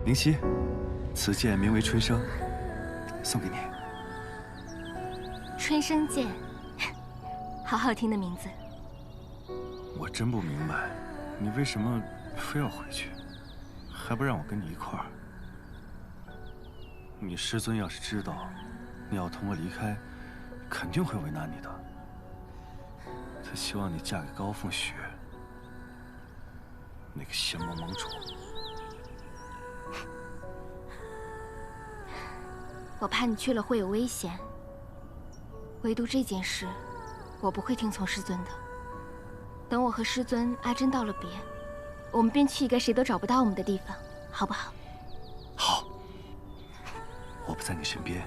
灵犀，此剑名为春生，送给你。春生剑，好好听的名字。我真不明白，你为什么非要回去，还不让我跟你一块儿？你师尊要是知道你要同我离开，肯定会为难你的。他希望你嫁给高凤雪，那个仙盟盟主。我怕你去了会有危险，唯独这件事，我不会听从师尊的。等我和师尊阿珍道了别，我们便去一个谁都找不到我们的地方，好不好？好。我不在你身边，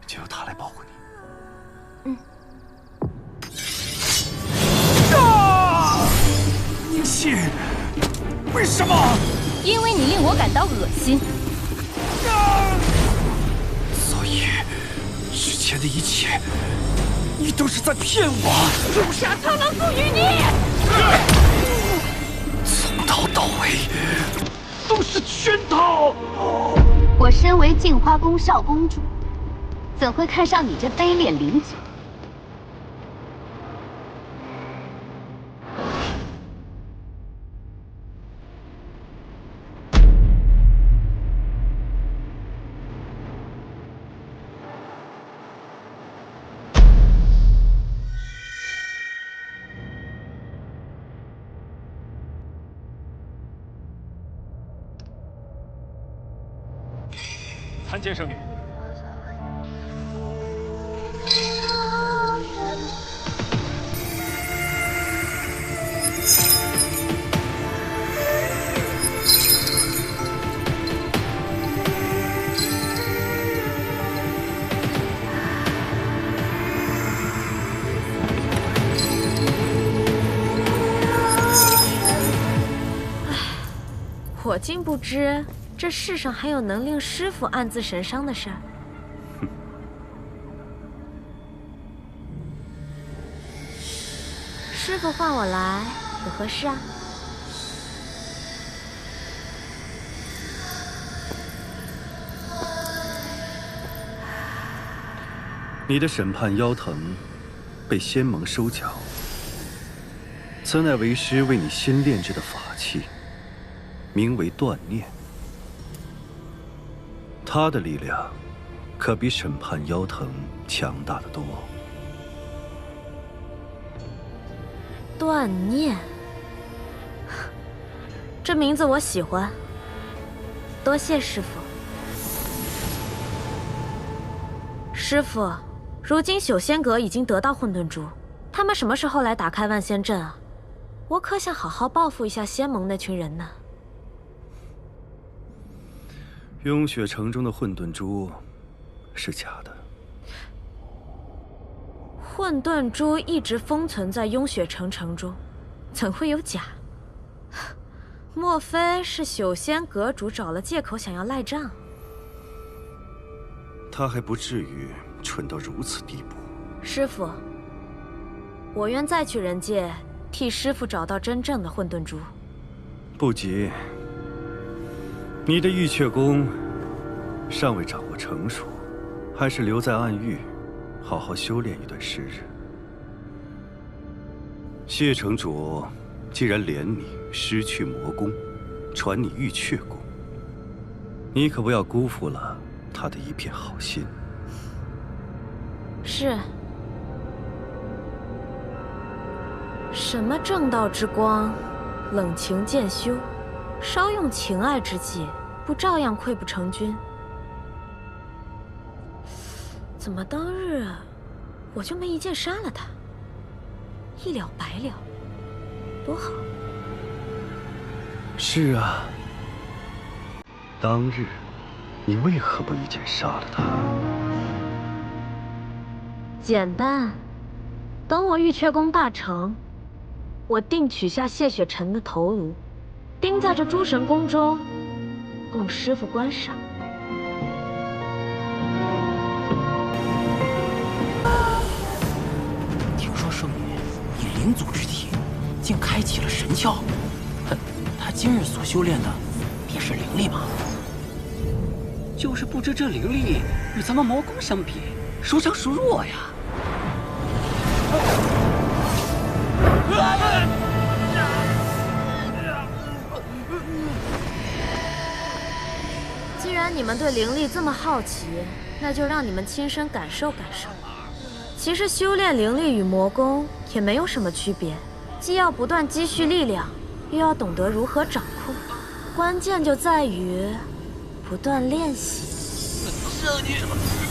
就由他来保护你。宁熙，为什么？因为你令我感到恶心。所以，之前的一切，你都是在骗我。诛杀苍狼赋予你，从头到尾都是圈套。我身为镜花宫少公主，怎会看上你这卑劣领主？参见圣女。我竟不知这世上还有能令师父暗自神伤的事儿。师父唤我来，有何事啊？你的审判妖藤被仙盟收缴，此乃为师为你新炼制的法器，名为断念。它的力量可比审判妖藤强大得多。断念，这名字我喜欢，多谢师父。师父，如今朽仙阁已经得到混沌珠，他们什么时候来打开万仙阵啊？我可想好好报复一下仙盟那群人呢。雍雪城中的混沌珠是假的。混沌珠一直封存在雍雪城城中，怎会有假？莫非是朽仙阁主找了借口想要赖账？他还不至于蠢到如此地步。师父，我愿再去人界替师父找到真正的混沌珠。不急，你的玉阙功尚未掌握成熟，还是留在暗域，好好修炼一段时日。谢城主既然怜你失去魔功，传你玉阙功，你可不要辜负了他的一片好心。是。什么正道之光，冷情渐修，稍用情爱之计，不照样溃不成军？怎么当日我就没一剑杀了他，一了百了，多好！是啊，当日你为何不一剑杀了他？简单，等我玉阙功大成，我定取下谢雪晨的头颅，钉在这诸神宫中，供师父观赏。听说圣女以灵祖之体，竟开启了神窍。哼，她今日所修炼的，便是灵力吗？就是不知这灵力与咱们魔宫相比，孰强孰弱呀？既然你们对灵力这么好奇，那就让你们亲身感受感受。其实修炼灵力与魔功也没有什么区别，既要不断积蓄力量，又要懂得如何掌控。关键就在于不断练习。圣女，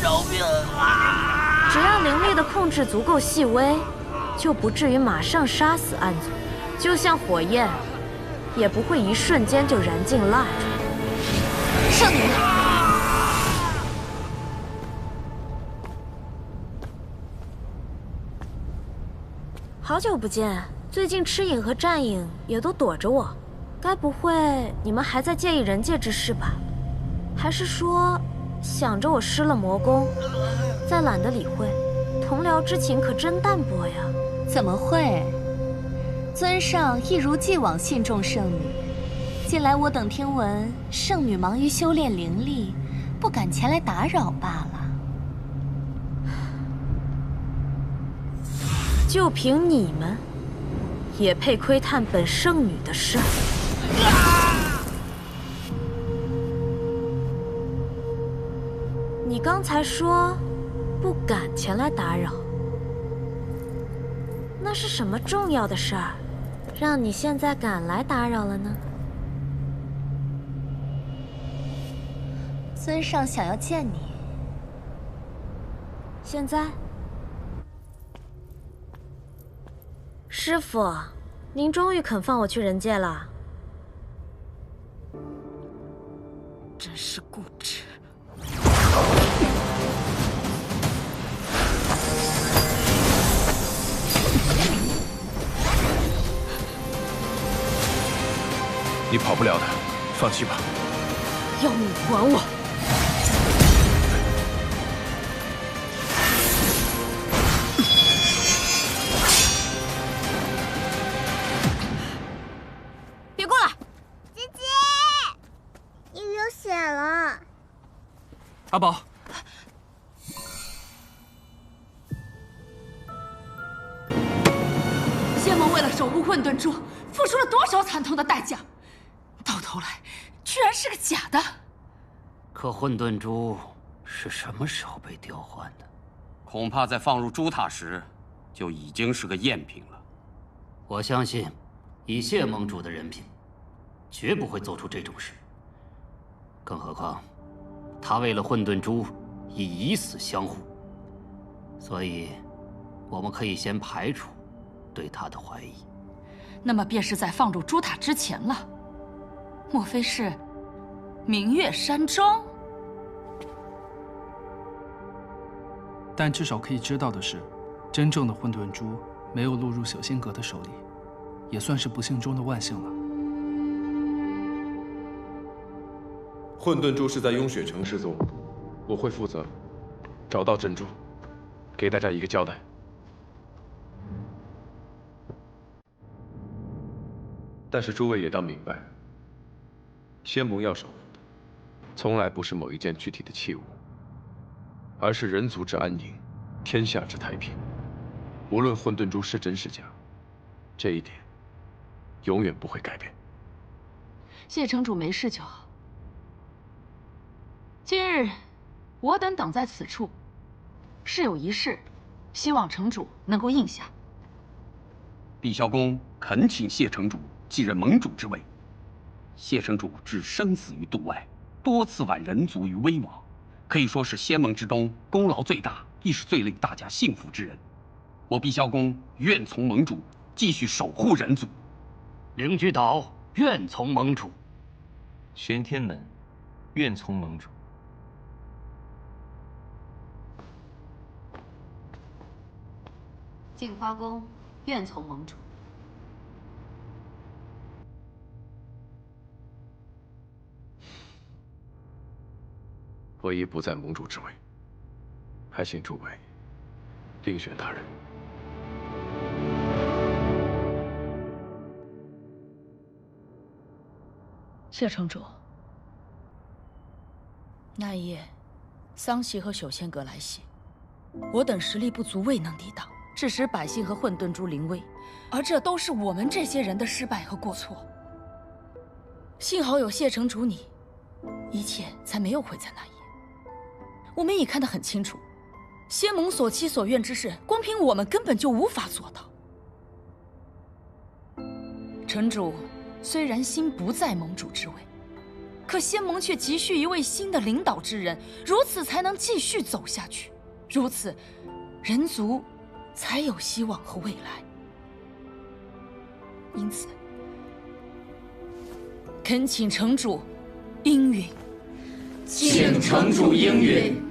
饶命啊！只要灵力的控制足够细微，就不至于马上杀死暗族。就像火焰，也不会一瞬间就燃尽蜡烛。圣女，好久不见，最近赤影和战影也都躲着我，该不会你们还在介意人界之事吧？还是说想着我失了魔功，再懒得理会？同僚之情可真淡薄呀。怎么会？尊上一如既往信重圣女。近来我等听闻圣女忙于修炼灵力，不敢前来打扰罢了。就凭你们，也配窥探本圣女的事？你刚才说不敢前来打扰，那是什么重要的事儿，让你现在敢来打扰了呢？尊上想要见你，现在？师傅，您终于肯放我去人界了。真是固执。你跑不了的，放弃吧。要你还我！别过来！姐姐，你流血了。阿宝，仙盟为了守护混沌珠，付出了多少惨痛的代价，到头来居然是个假的。可混沌珠是什么时候被调换的？恐怕在放入珠塔时，就已经是个赝品了。我相信，以谢盟主的人品，绝不会做出这种事。更何况，他为了混沌珠，已以死相护。所以，我们可以先排除对他的怀疑。那么便是在放入珠塔之前了。莫非是明月山庄？但至少可以知道的是，真正的混沌珠没有落入小仙阁的手里，也算是不幸中的万幸了。混沌珠是在雍雪城失踪，我会负责找到珍珠，给大家一个交代。但是诸位也当明白，仙盟要守护的，从来不是某一件具体的器物，而是人族之安宁，天下之太平。无论混沌珠是真是假，这一点永远不会改变。谢城主没事就好。今日我等在此处，是有一事，希望城主能够应下。碧霄宫恳请谢城主继任盟主之位。谢城主置生死于度外，多次挽人族于危亡，可以说是仙盟之中功劳最大，亦是最令大家信服之人。我碧霄宫愿从盟主继续守护人族。灵居岛愿从盟主。玄天门愿从盟主。镜花宫愿从盟主。我已不在盟主之位，还请诸位另选他人。谢城主，那夜，桑袭和守仙阁来袭，我等实力不足，未能抵挡，致使百姓和混沌珠临危。而这都是我们这些人的失败和过错。幸好有谢城主你，一切才没有毁在那夜。我们已看得很清楚，仙盟所期所愿之事，光凭我们根本就无法做到。城主虽然心不在盟主之位，可仙盟却急需一位新的领导之人，如此才能继续走下去，如此，人族才有希望和未来。因此，恳请城主应允。请城主应允。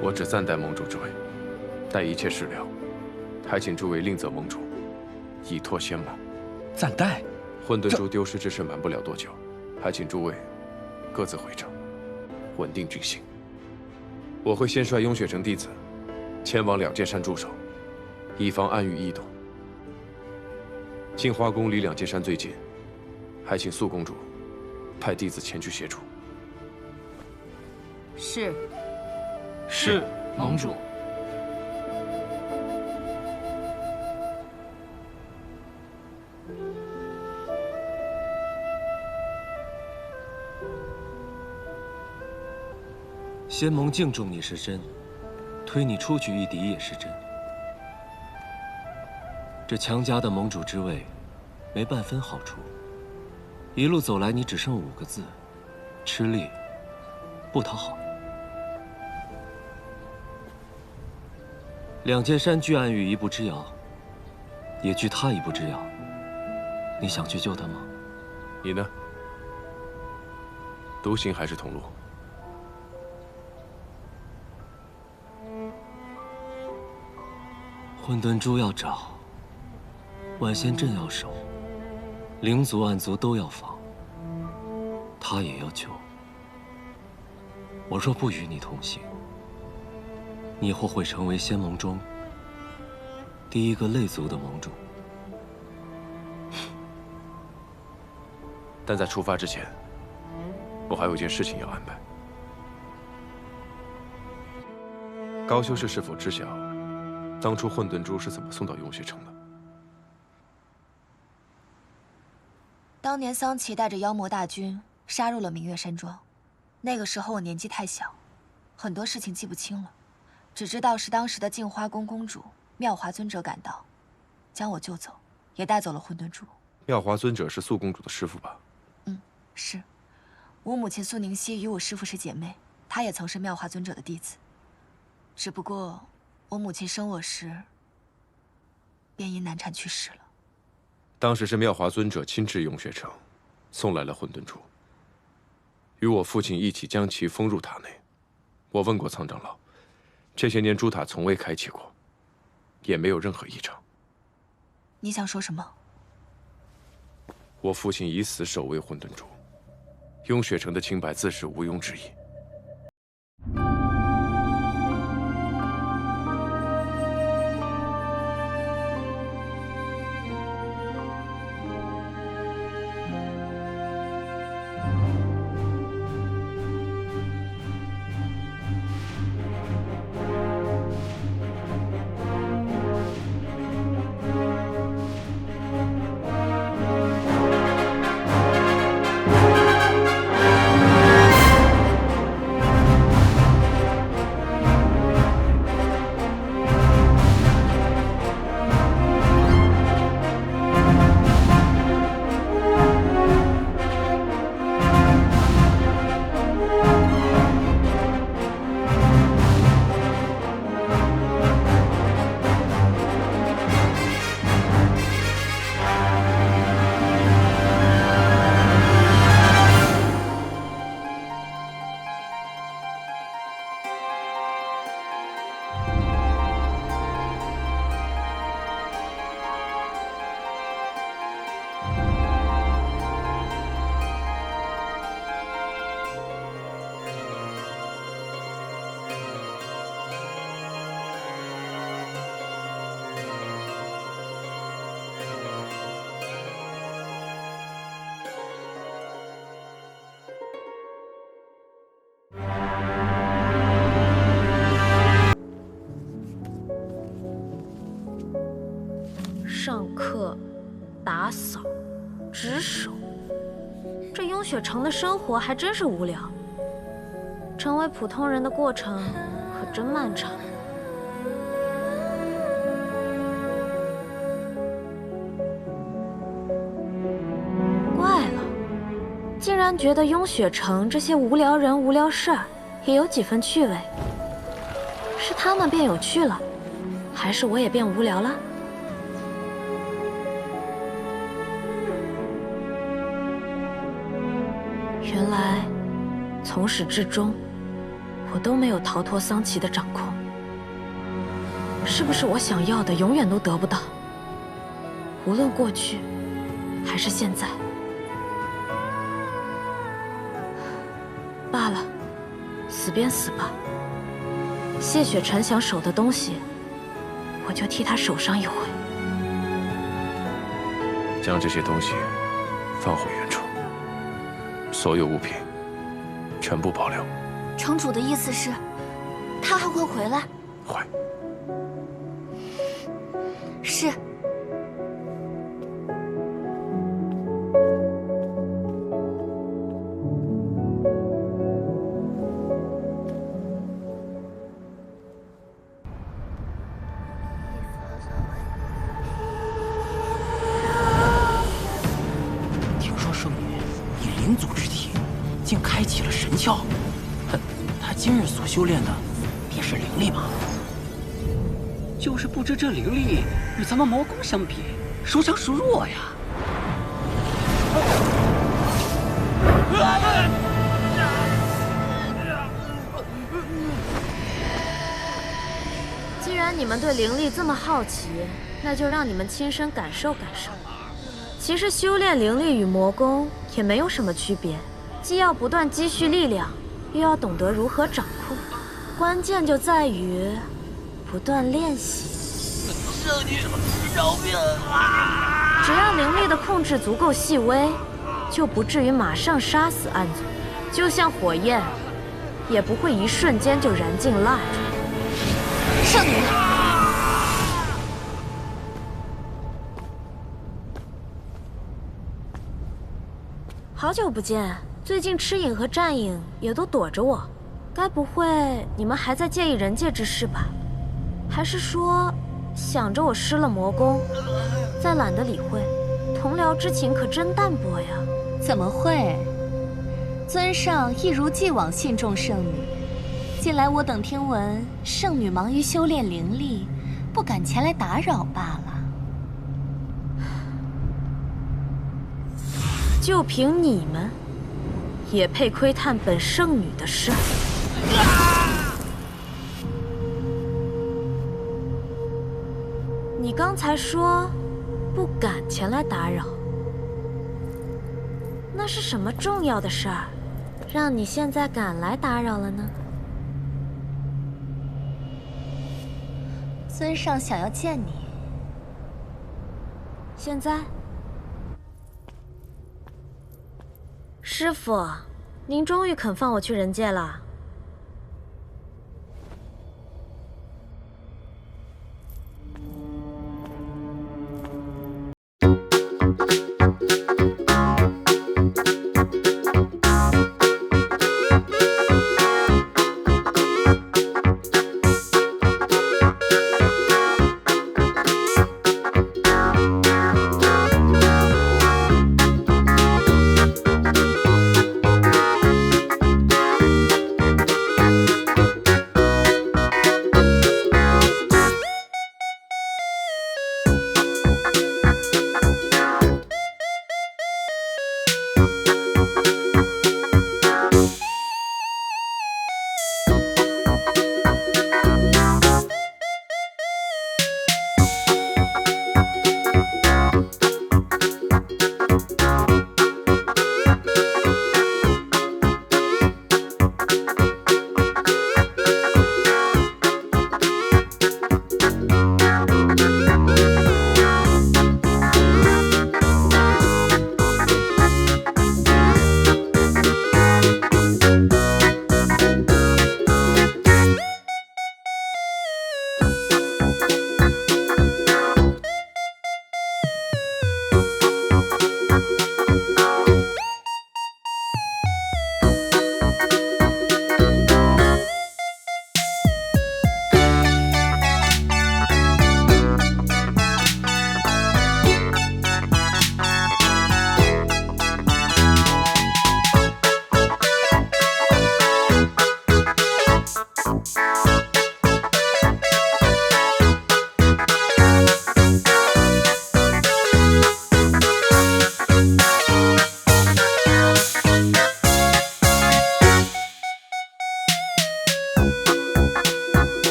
我只暂代盟主之位，待一切事了，还请诸位另择盟主，以托仙盟。暂代？混沌珠丢失之事瞒不了多久，还请诸位各自回城，稳定军心。我会先率雍雪城弟子前往两界山驻守，以防暗域异动。镜花宫离两界山最近，还请素公主派弟子前去协助。是。是，盟主。仙盟敬重你是真，推你出去御敌也是真。这强加的盟主之位，没半分好处。一路走来，你只剩5个字：吃力，不讨好。两界山距暗域一步之遥，也距他一步之遥。你想去救他吗？你呢？独行还是同路？混沌珠要找，万仙阵要守，灵族暗族都要防，他也要救。我若不与你同行，你或会成为仙盟中第一个类族的盟主。但在出发之前，我还有一件事情要安排。高修士是否知晓，当初混沌珠是怎么送到雍雪城的？当年桑奇带着妖魔大军杀入了明月山庄，那个时候我年纪太小，很多事情记不清了，只知道是当时的镜花宫公主妙华尊者赶到，将我救走，也带走了混沌珠。妙华尊者是素公主的师父吧？是，我母亲苏宁熙与我师父是姐妹，她也曾是妙华尊者的弟子。只不过，我母亲生我时，便因难产去世了。当时是妙华尊者亲至雍雪城，送来了混沌珠，与我父亲一起将其封入塔内。我问过苍长老，这些年珠塔从未开启过，也没有任何异常。你想说什么？我父亲以死守卫混沌珠，雍雪城的清白自是毋庸置疑。上课、打扫、值守，这雍雪城的生活还真是无聊。成为普通人的过程可真漫长。怪了，竟然觉得雍雪城这些无聊人、无聊事儿也有几分趣味。是他们变有趣了，还是我也变无聊了？原来，从始至终，我都没有逃脱桑琪的掌控。是不是我想要的永远都得不到？无论过去，还是现在。罢了，死便死吧。谢雪晨想守的东西，我就替他守上一回。将这些东西放回原处，所有物品全部保留。城主的意思是，他还会回来？会。是。听说圣女以灵族之体，竟开启了神窍。哼，他今日所修炼的，便是灵力吗？就是不知这灵力与咱们魔宫相比，孰强孰弱呀？既然你们对灵力这么好奇，那就让你们亲身感受感受。其实修炼灵力与魔功也没有什么区别，既要不断积蓄力量，又要懂得如何掌控。关键就在于不断练习。圣女，饶命啊！只要灵力的控制足够细微，就不至于马上杀死暗族。就像火焰，也不会一瞬间就燃尽蜡烛。圣女，好久不见，最近赤影和战影也都躲着我，该不会你们还在介意人界之事吧？还是说想着我失了魔功，再懒得理会？同僚之情可真淡薄呀。怎么会？尊上一如既往信重圣女。近来我等听闻圣女忙于修炼灵力，不敢前来打扰罢了。就凭你们，也配窥探本圣女的事儿？你刚才说不敢前来打扰，那是什么重要的事儿，让你现在敢来打扰了呢？尊上想要见你。现在？师傅，您终于肯放我去人界了。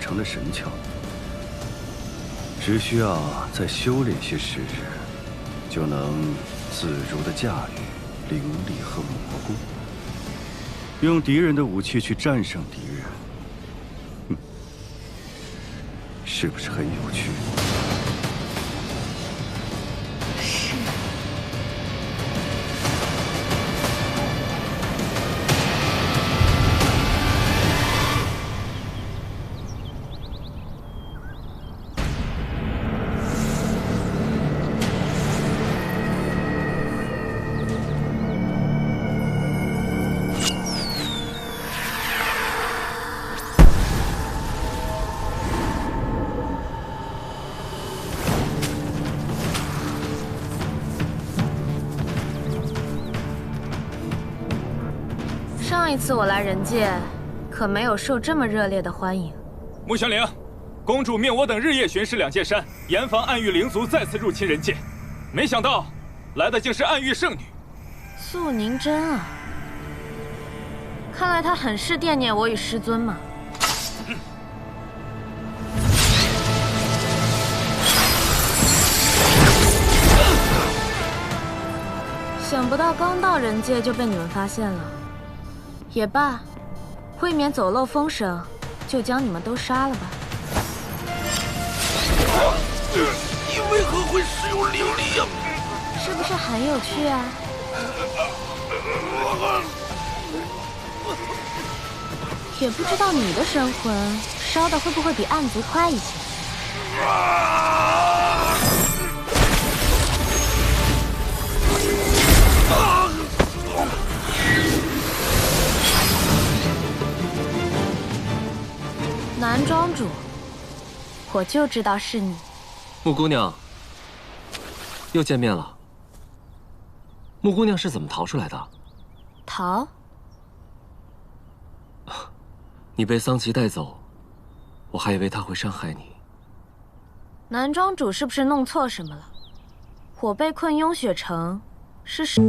成了神窍，只需要再修炼些时日，就能自如地驾驭灵力和蘑菇，用敌人的武器去战胜敌人。是不是很有趣？是。上一次我来人界，可没有受这么热烈的欢迎。穆玄灵，公主命我等日夜巡视两界山，严防暗域灵族再次入侵人界。没想到，来的竟是暗域圣女素凝真啊！看来她很是惦念我与师尊嘛。想不到刚到人界就被你们发现了。也罢，未免走漏风声，就将你们都杀了吧。你为何会使用灵力呀？是不是很有趣啊？也不知道你的神魂烧的会不会比暗族快一些。南庄主，我就知道是你。穆姑娘，又见面了。穆姑娘是怎么逃出来的？逃？你被桑琪带走，我还以为他会伤害你。南庄主是不是弄错什么了？我被困雍雪城，是谁？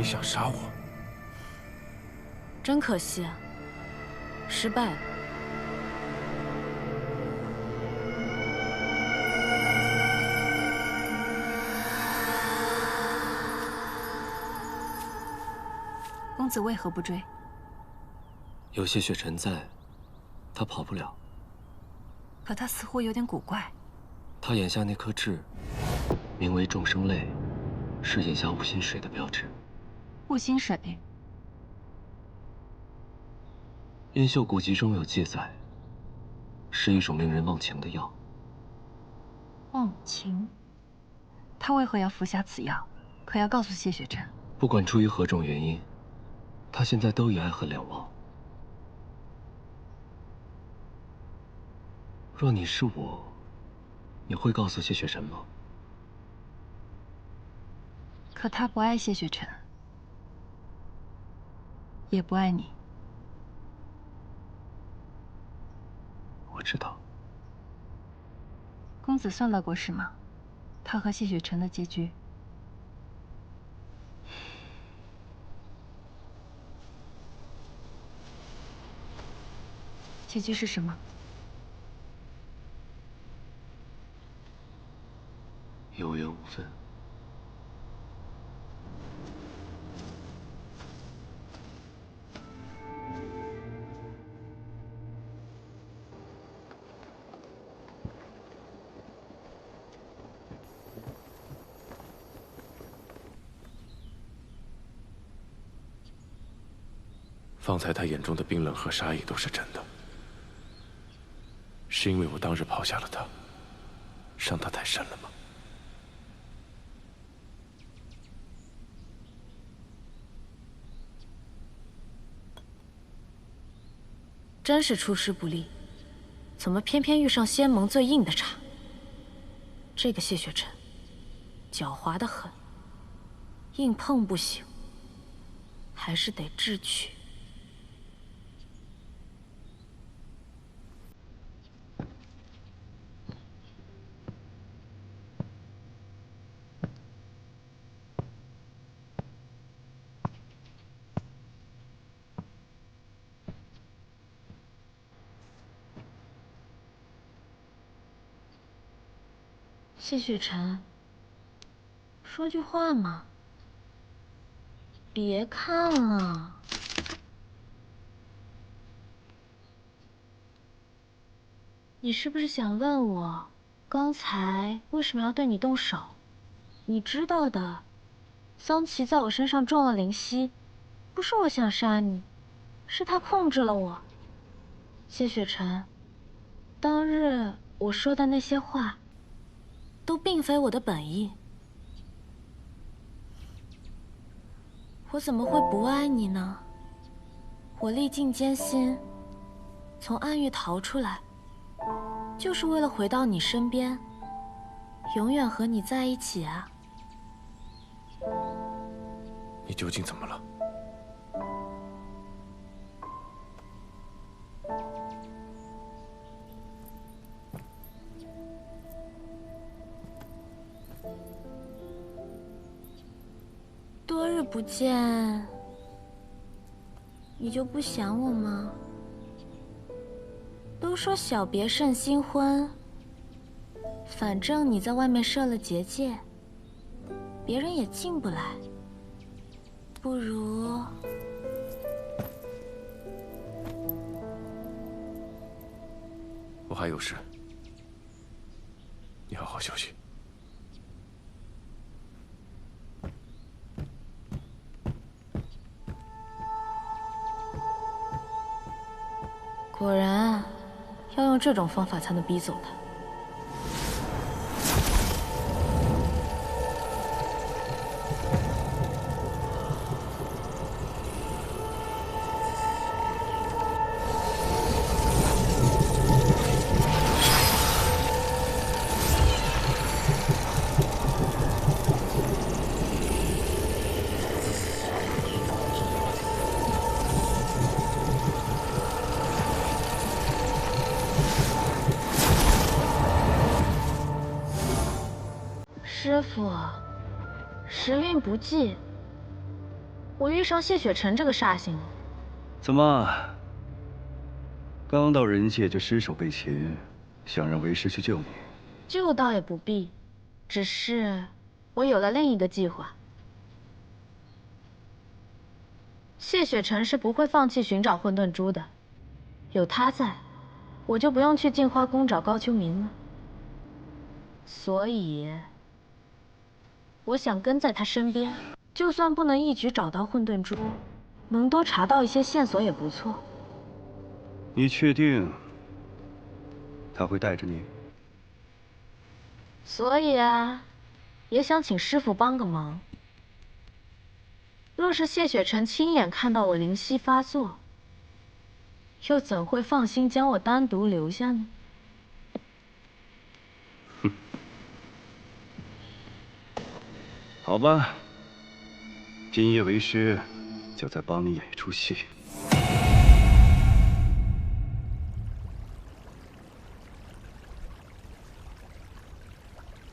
你想杀我？真可惜啊，失败了。公子为何不追？有谢雪尘在，他跑不了。可他似乎有点古怪。他眼下那颗痣，名为众生泪，是眼下雾心水的标志。雾心水。阴秀古籍中有记载，是一种令人忘情的药。忘情？他为何要服下此药？可要告诉谢雪尘。不管出于何种原因，他现在都已爱恨两忘。若你是我，你会告诉谢雪尘吗？可他不爱谢雪尘，也不爱你。我知道。公子算到过是吗？他和谢雪尘的结局。结局是什么？有缘无分。方才他眼中的冰冷和杀意都是真的，是因为我当日抛下了他，伤他太深了吗？真是出师不利，怎么偏偏遇上仙盟最硬的茬？这个谢雪尘，狡猾得很，硬碰不行，还是得智取。谢雪尘，说句话嘛。别看了。你是不是想问我，刚才为什么要对你动手？你知道的，桑琪在我身上中了灵犀，不是我想杀你，是他控制了我。谢雪尘，当日我说的那些话，都并非我的本意。我怎么会不爱你呢？我历尽艰辛，从暗域逃出来，就是为了回到你身边，永远和你在一起啊！你究竟怎么了？多日不见，你就不想我吗？都说小别胜新婚，反正你在外面设了结界，别人也进不来。不如……我还有事，你好好休息。果然，要用这种方法才能逼走他。师傅，时运不济，我遇上谢雪晨这个煞星了。怎么，刚到人界就失手被擒，想让为师去救你？救倒也不必，只是我有了另一个计划。谢雪晨是不会放弃寻找混沌珠的，有他在，我就不用去镜花宫找高秋明了。所以，我想跟在他身边，就算不能一举找到混沌珠，能多查到一些线索也不错。你确定他会带着你？所以啊，也想请师傅帮个忙。若是谢雪晨亲眼看到我灵犀发作，又怎会放心将我单独留下呢？好吧，今夜为师就再帮你演一出戏。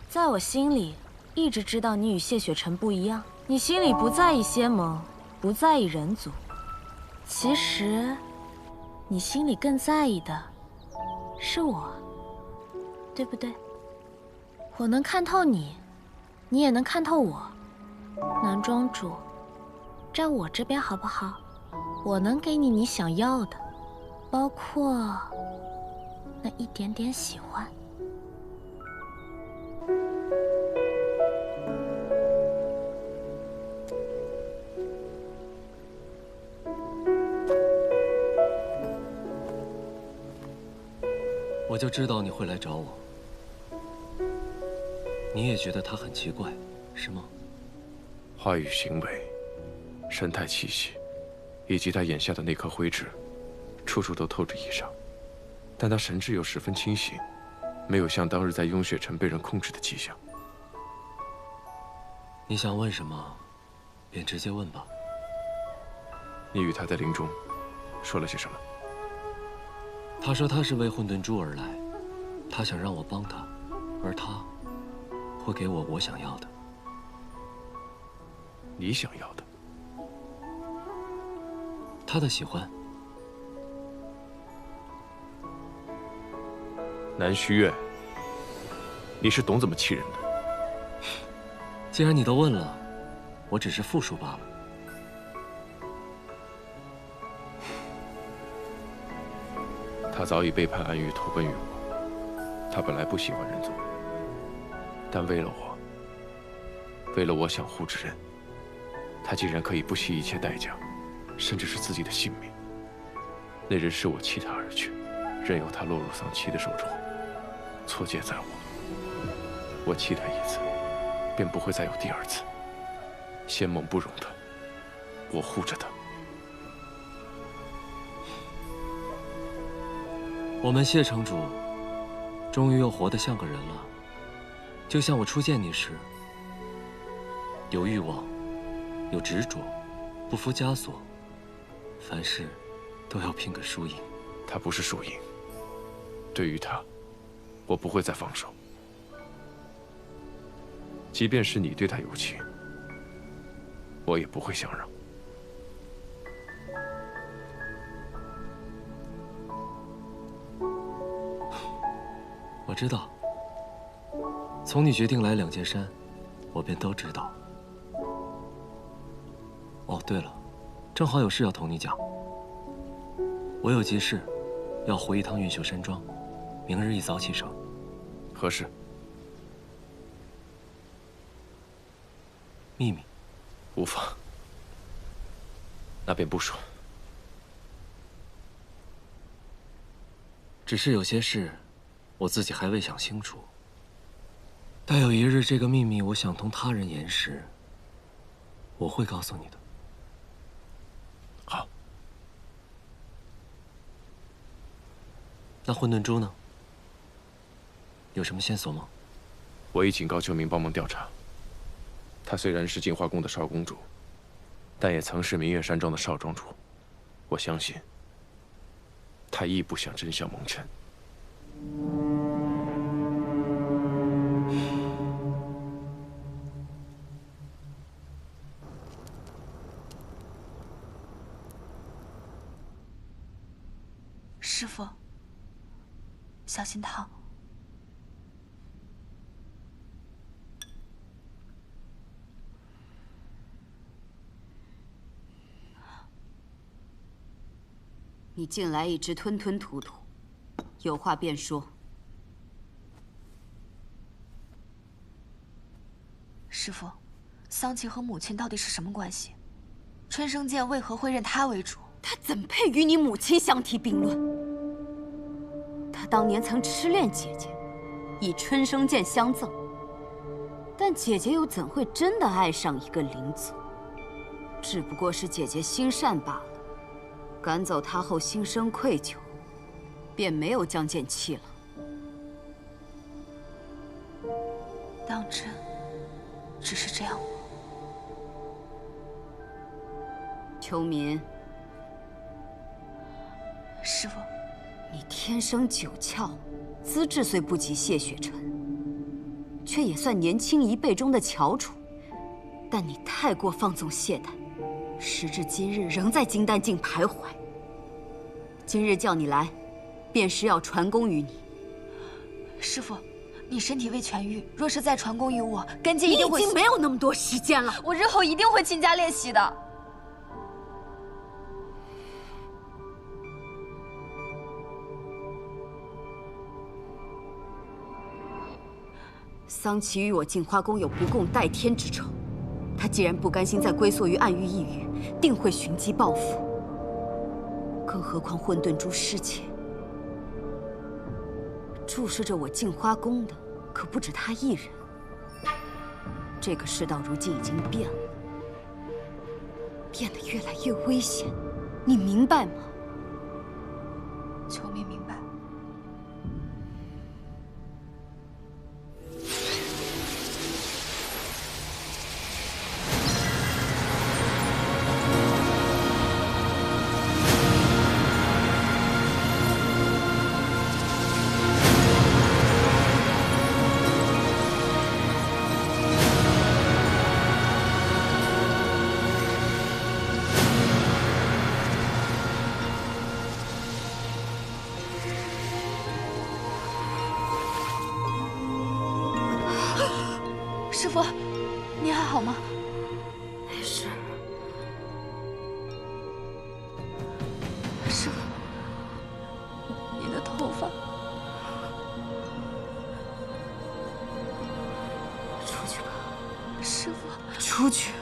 在我心里，一直知道你与谢雪晨不一样。你心里不在意仙盟，不在意人族，其实，你心里更在意的是我，对不对？我能看透你，你也能看透我。男庄主，站我这边好不好？我能给你你想要的，包括那一点点喜欢。我就知道你会来找我。你也觉得他很奇怪，是吗？话语、行为、神态、气息，以及他眼下的那颗灰痣，处处都透着异常。但他神智又十分清醒，没有像当日在雍雪城被人控制的迹象。你想问什么，便直接问吧。你与他在林中说了些什么？他说他是为混沌珠而来，他想让我帮他，而他会给我想要的。你想要的？他的喜欢。南虚月，你是懂怎么欺人的。既然你都问了，我只是复述罢了。他早已背叛暗域，投奔于我。他本来不喜欢人族，但为了我想护之人，他竟然可以不惜一切代价，甚至是自己的性命。那人是我弃他而去，任由他落入丧妻的手中，错戒在我。我弃他一次，便不会再有第二次。仙盟不容他，我护着他。我们谢城主终于又活得像个人了，就像我初见你时，有欲望，有执着，不服枷锁，凡事都要拼个输赢。他不是输赢，对于他，我不会再放手。即便是你对他有情，我也不会相让。我知道，从你决定来两界山，我便都知道。哦，对了，正好有事要同你讲。我有急事，要回一趟运秀山庄，明日一早启程。何事？秘密。无妨。那便不说。只是有些事，我自己还未想清楚。待有一日这个秘密我想同他人言时，我会告诉你的。好。那混沌珠呢？有什么线索吗？我已警告秋明帮忙调查。她虽然是镜花宫的少公主，但也曾是明月山庄的少庄主。我相信，她亦不想真相蒙尘。小心烫。你近来一直吞吞吐吐，有话便说。师父，桑琪和母亲到底是什么关系？春生剑为何会认他为主？他怎配与你母亲相提并论？他当年曾痴恋姐姐，以春生剑相赠，但姐姐又怎会真的爱上一个灵族？只不过是姐姐心善罢了。赶走他后，心生愧疚，便没有将剑弃了。当真只是这样吗？秋民，师父，你天生九窍，资质虽不及谢雪晨，却也算年轻一辈中的翘楚。但你太过放纵懈怠，时至今日仍在金丹境徘徊。今日叫你来，便是要传功于你。师父，你身体未痊愈，若是再传功于我，根基一定会……你已经没有那么多时间了。我日后一定会勤加练习的。桑琪与我镜花宫有不共戴天之仇，他既然不甘心再归宿于暗域一隅，定会寻机报复。更何况混沌珠失窃，注视着我镜花宫的可不止他一人。这个世道如今已经变了，变得越来越危险，你明白吗？秋明明白。师父，你还好吗？没事。师父，你的头发……出去吧，师父。出去。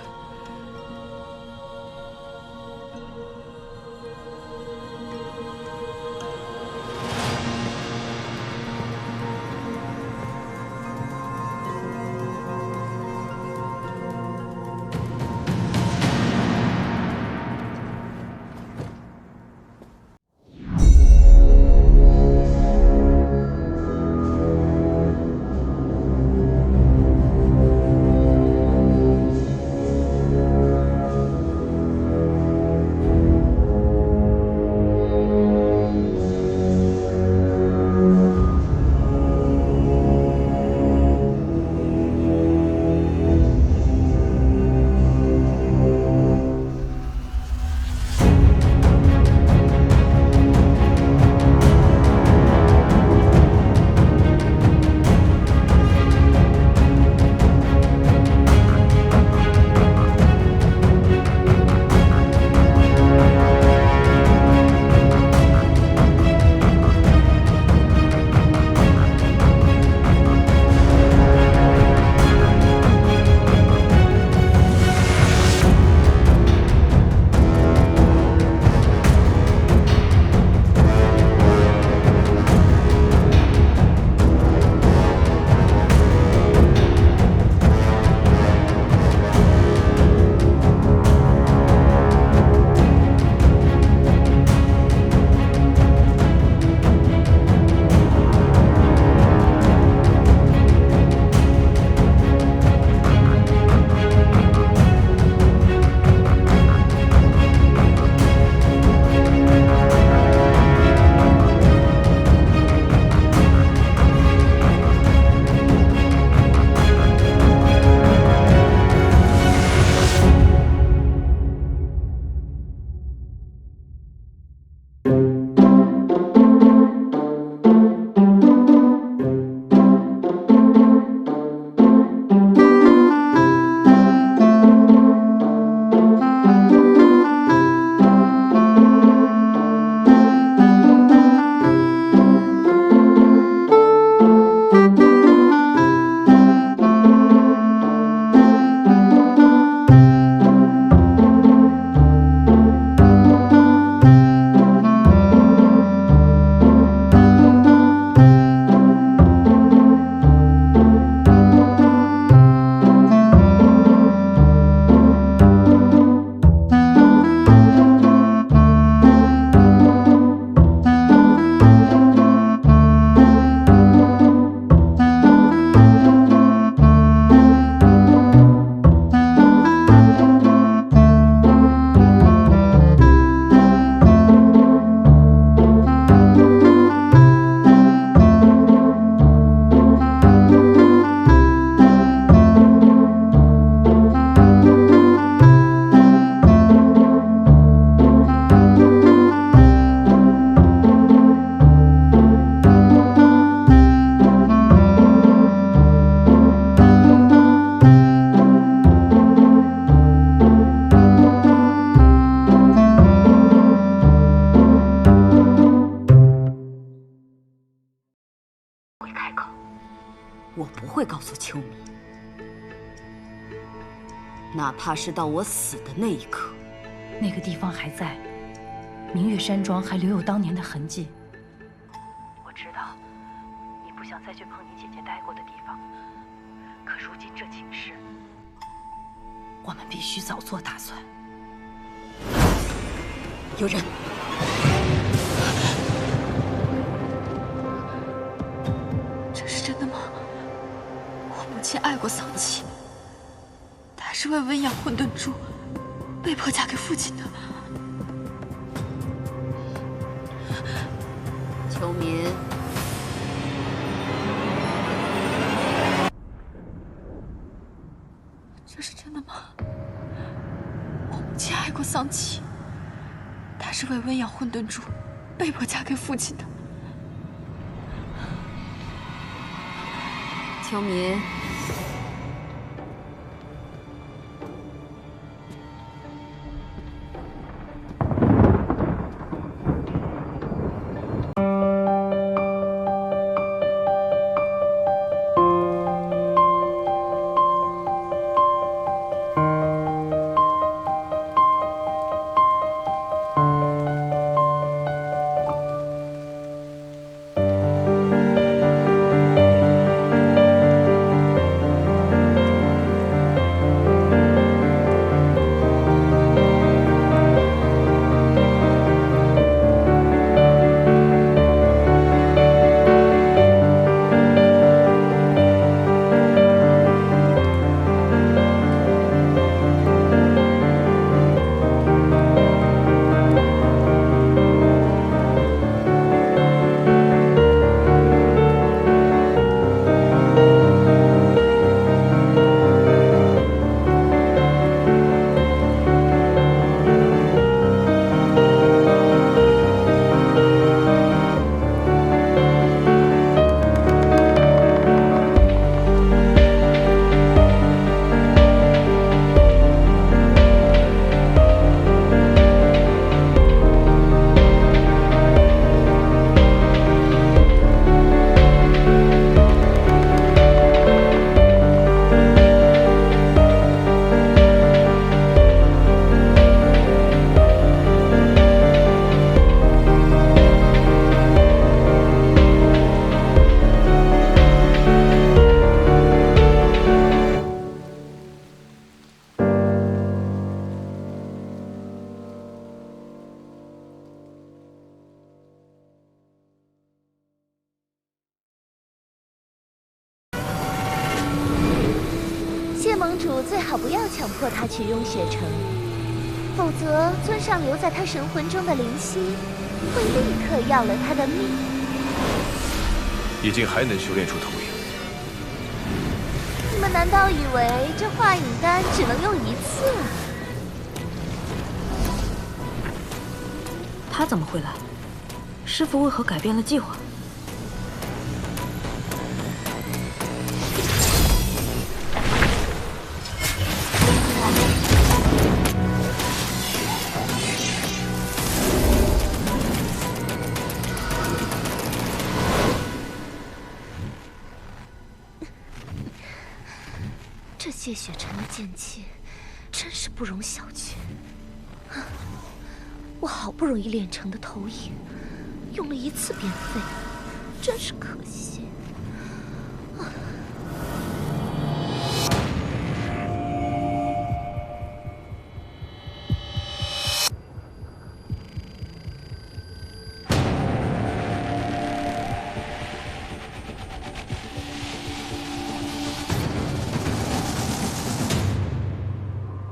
会开口，我不会告诉秋明，哪怕是到我死的那一刻。那个地方还在，明月山庄还留有当年的痕迹。我知道你不想再去碰你姐姐待过的地方，可如今这情势，我们必须早做打算。有人！这是真的吗？我母亲爱过桑琪，她是为温养混沌珠，被迫嫁给父亲的。秋民，这是真的吗？我母亲爱过桑琪，她是为温养混沌珠，被迫嫁给父亲的。秋民。盟主最好不要强迫他去雍雪城，否则尊上留在他神魂中的灵犀会立刻要了他的命。已经还能修炼出投影？你们难道以为这化影丹只能用一次啊？他怎么会来？师父为何改变了计划？这谢雪城的剑气真是不容小觑。我好不容易练成的投影，用了一次便废，真是可惜。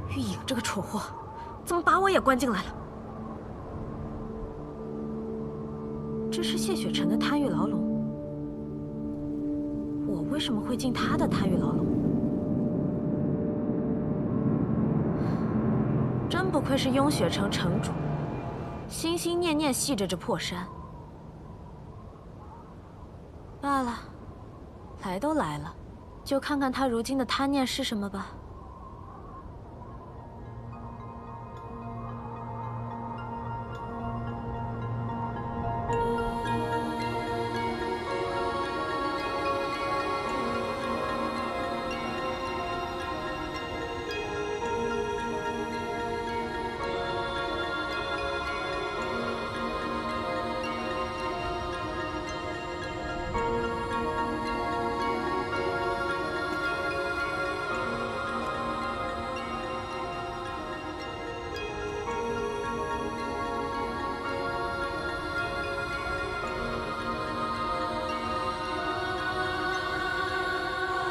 玉影这个蠢货，怎么把我也关进来了？这是谢雪城的贪欲牢笼，我为什么会进他的贪欲牢笼？真不愧是雍雪城城主，心心念念系着这破山。罢了，来都来了，就看看他如今的贪念是什么吧。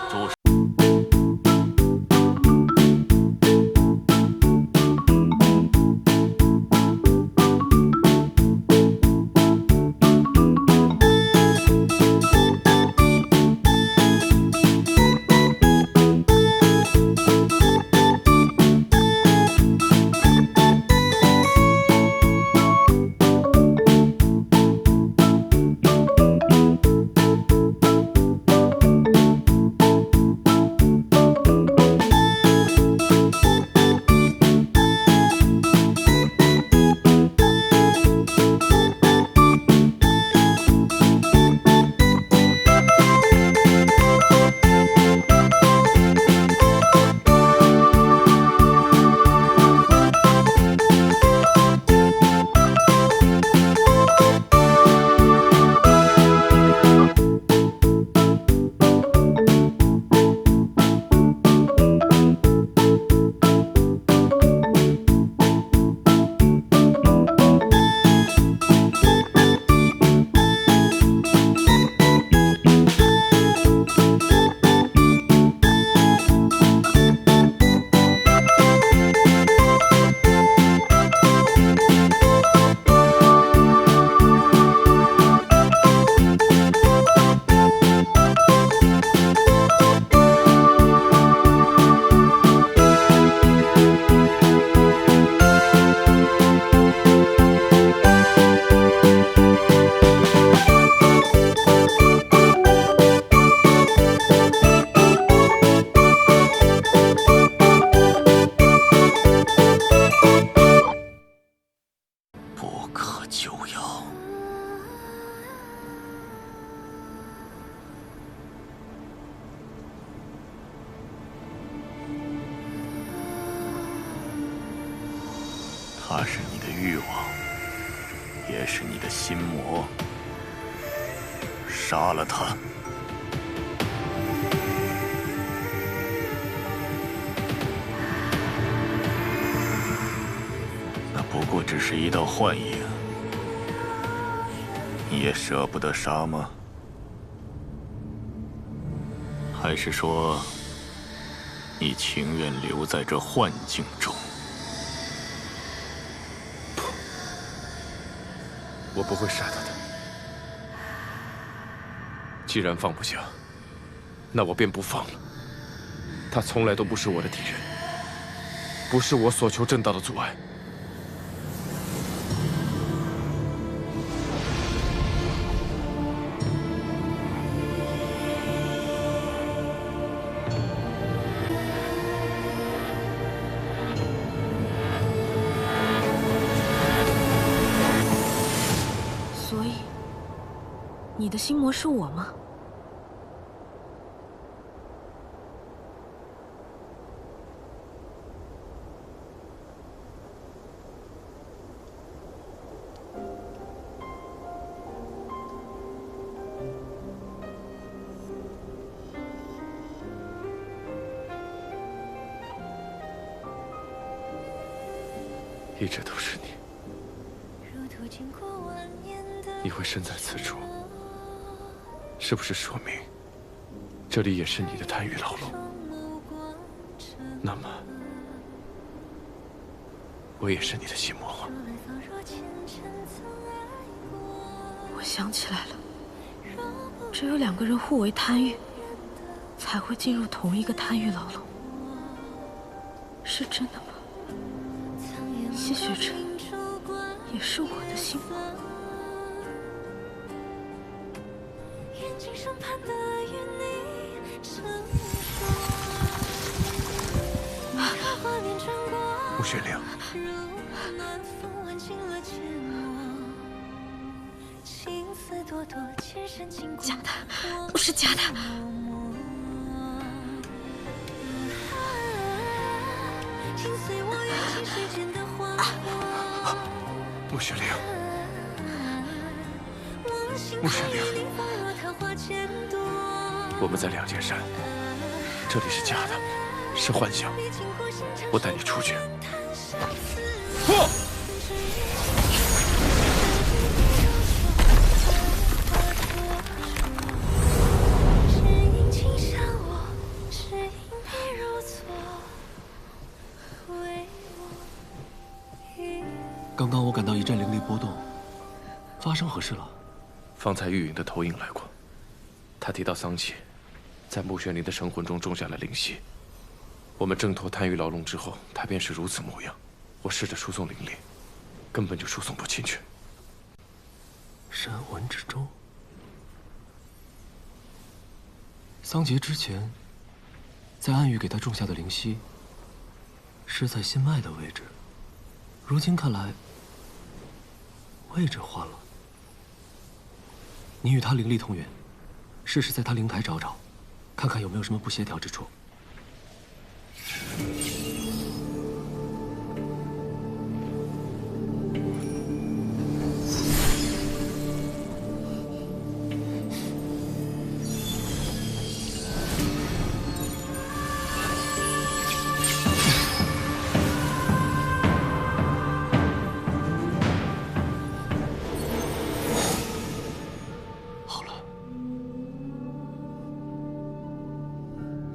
主。他是你的欲望，也是你的心魔。杀了他！那不过只是一道幻影，你也舍不得杀吗？还是说，你情愿留在这幻境中？ 我不会杀他的。既然放不下，那我便不放了。他从来都不是我的敌人，不是我所求正道的阻碍。你的心魔是我吗？一直都是你。你会身在此处。 是不是说明，这里也是你的贪欲牢笼？那么，我也是你的心魔了。我想起来了，只有两个人互为贪欲，才会进入同一个贪欲牢笼。是真的吗？谢雪晨也是我的心魔。 穆雪玲，假的，都是假的。穆雪玲，穆雪玲，我们在两间山，这里是假的，是幻想。我带你出去。破！刚刚我感到一阵灵力波动，发生何事了？方才玉影的投影来过，他提到桑启在穆玄灵的神魂中种下了灵犀。我们挣脱贪欲牢笼之后，他便是如此模样。我试着输送灵力，根本就输送不进去。神魂之中，桑杰之前在暗域给他种下的灵犀，是在心脉的位置。如今看来，位置换了。你与他灵力同源，试试在他灵台找找，看看有没有什么不协调之处。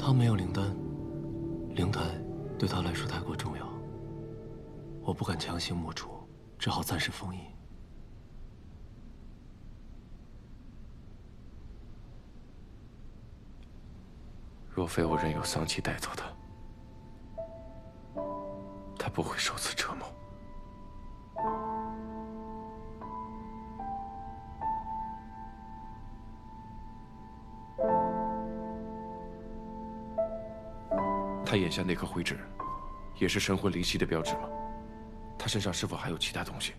他没有灵丹，灵台对他来说太过重要，我不敢强行抹除，只好暂时封印。若非我任由桑启带走他，他不会受此折磨。他眼下那颗灰痣，也是神魂灵犀的标志吗？他身上是否还有其他东西？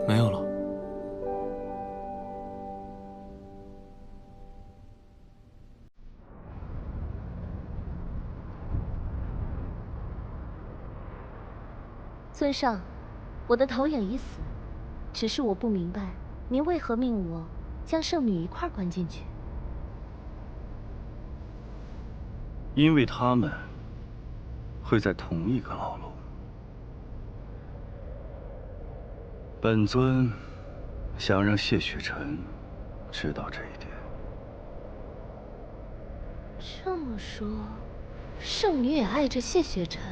没有了。尊上，我的投影已死，只是我不明白，您为何命我将圣女一块关进去？因为他们会在同一个牢笼。本尊想让谢雪晨知道这一点。这么说，圣女也爱着谢雪晨，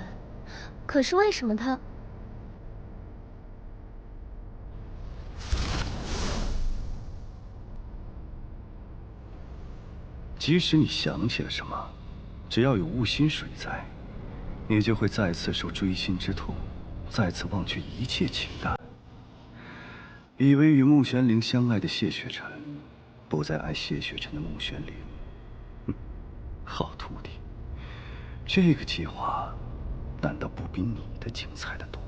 可是为什么她……即使你想起了什么，只要有雾心水在，你就会再次受锥心之痛，再次忘却一切情感。以为与穆玄灵相爱的谢雪晨，不再爱谢雪晨的穆玄灵。好徒弟，这个计划难道不比你的精彩的多？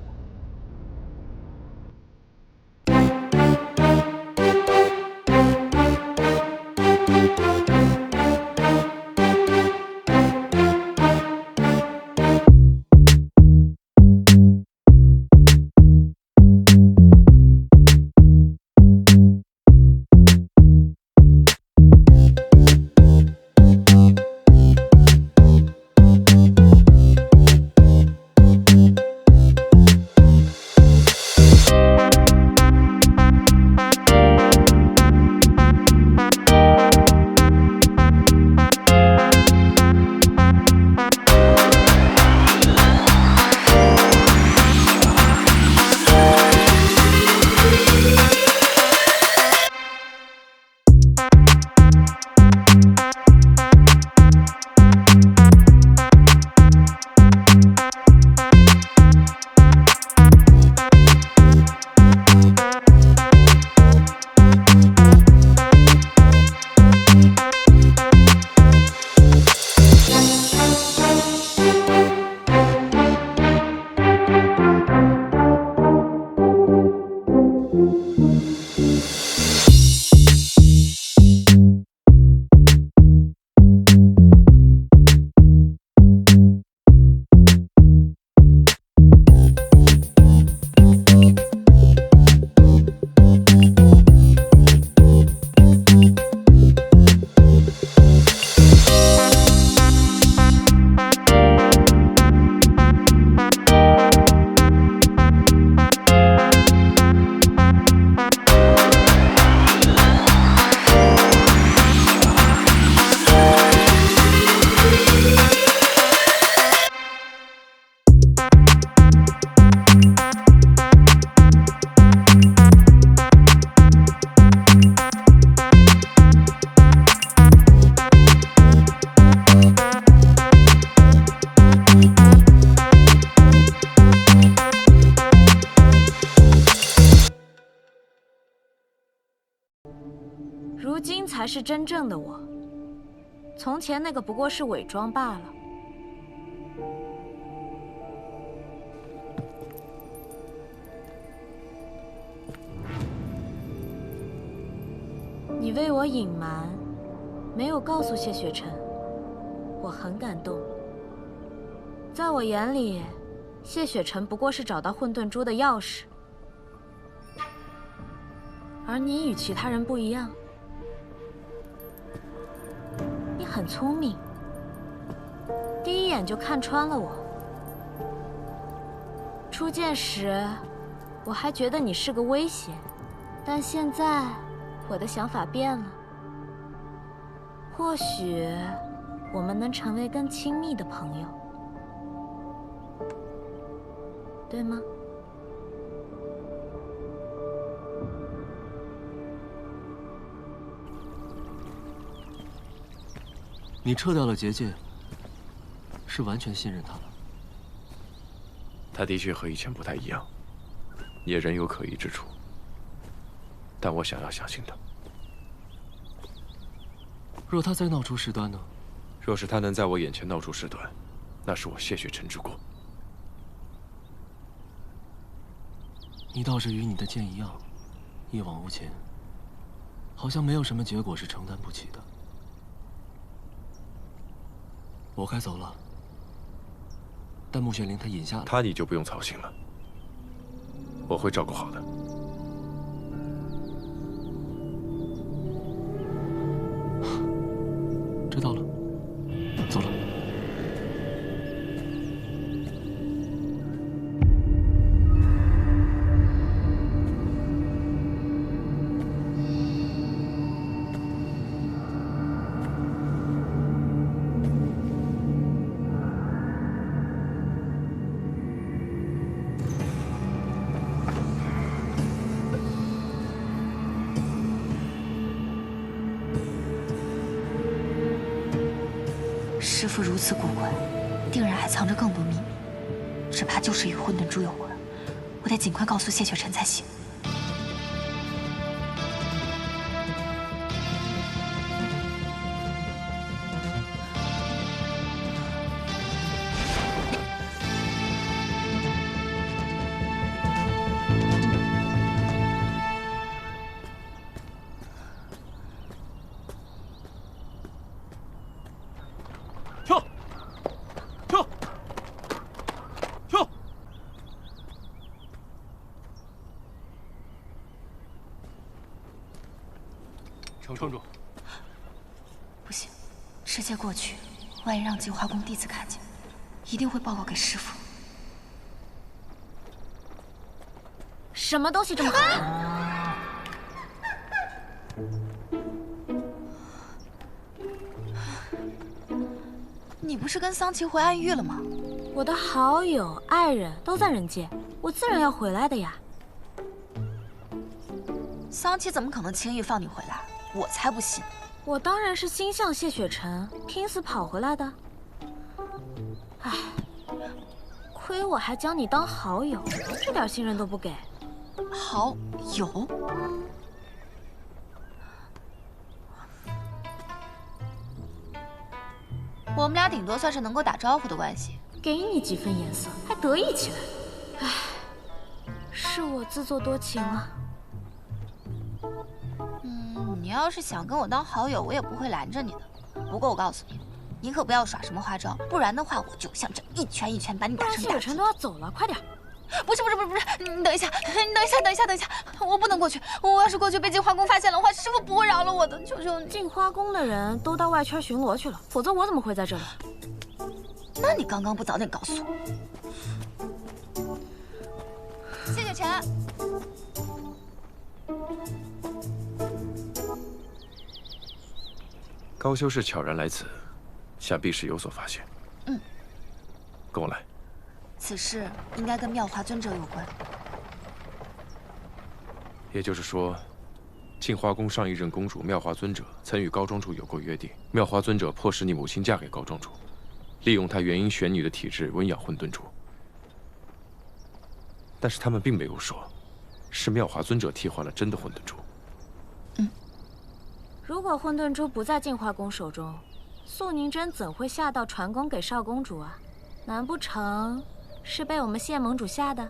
如今才是真正的我，从前那个不过是伪装罢了。你为我隐瞒，没有告诉谢雪晨，我很感动。在我眼里，谢雪晨不过是找到混沌珠的钥匙，而你与其他人不一样，你很聪明，第一眼就看穿了我。初见时，我还觉得你是个威胁，但现在我的想法变了，或许我们能成为更亲密的朋友，对吗？你撤掉了结界，是完全信任他了？他的确和以前不太一样，也仍有可疑之处，但我想要相信他。若他再闹出事端呢？若是他能在我眼前闹出事端，那是我谢雪晨之过。你倒是与你的剑一样，一往无前，好像没有什么结果是承担不起的。我该走了，但穆玄灵他饮下了。他你就不用操心了，我会照顾好的。知道了，走了。师父如此古怪，定然还藏着更多秘密，只怕就是与混沌珠有关。我得尽快告诉谢雪晨才行。城主，不行，世界过去，万一让净化宫弟子看见，一定会报告给师父。什么东西这么好看？你不是跟桑琪回暗域了吗？我的好友、爱人都在人界，我自然要回来的呀。桑琪怎么可能轻易放你回来？我才不信！我当然是心向谢雪晨，拼死跑回来的。唉，亏我还将你当好友，这点信任都不给。好友？我们俩顶多算是能够打招呼的关系。给你几分颜色，还得意起来。唉，是我自作多情啊。你要是想跟我当好友，我也不会拦着你的。不过我告诉你，你可不要耍什么花招，不然的话，我就像这一拳一拳把你打成大。谢雪晨都要走了，快点！不是，你等一下，我不能过去。我要是过去被净化宫发现了话，师父不会饶了我的。求求你！净化宫的人都到外圈巡逻去了，否则我怎么会在这里？那你刚刚不早点告诉我？谢雪晨。高修士悄然来此，想必是有所发现。跟我来。此事应该跟妙华尊者有关。也就是说，净化宫上一任公主妙华尊者曾与高庄主有过约定，妙华尊者迫使你母亲嫁给高庄主，利用她元婴玄女的体质温养混沌珠。但是他们并没有说，是妙华尊者替换了真的混沌珠。如果混沌珠不在镜花宫手中，素宁真怎会下到传宫给少公主啊？难不成是被我们谢盟主吓的？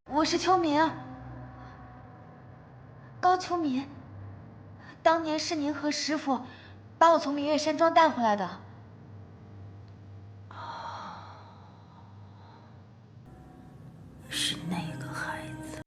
我是秋明，高秋明。当年是您和师父把我从明月山庄带回来的。是那个孩子。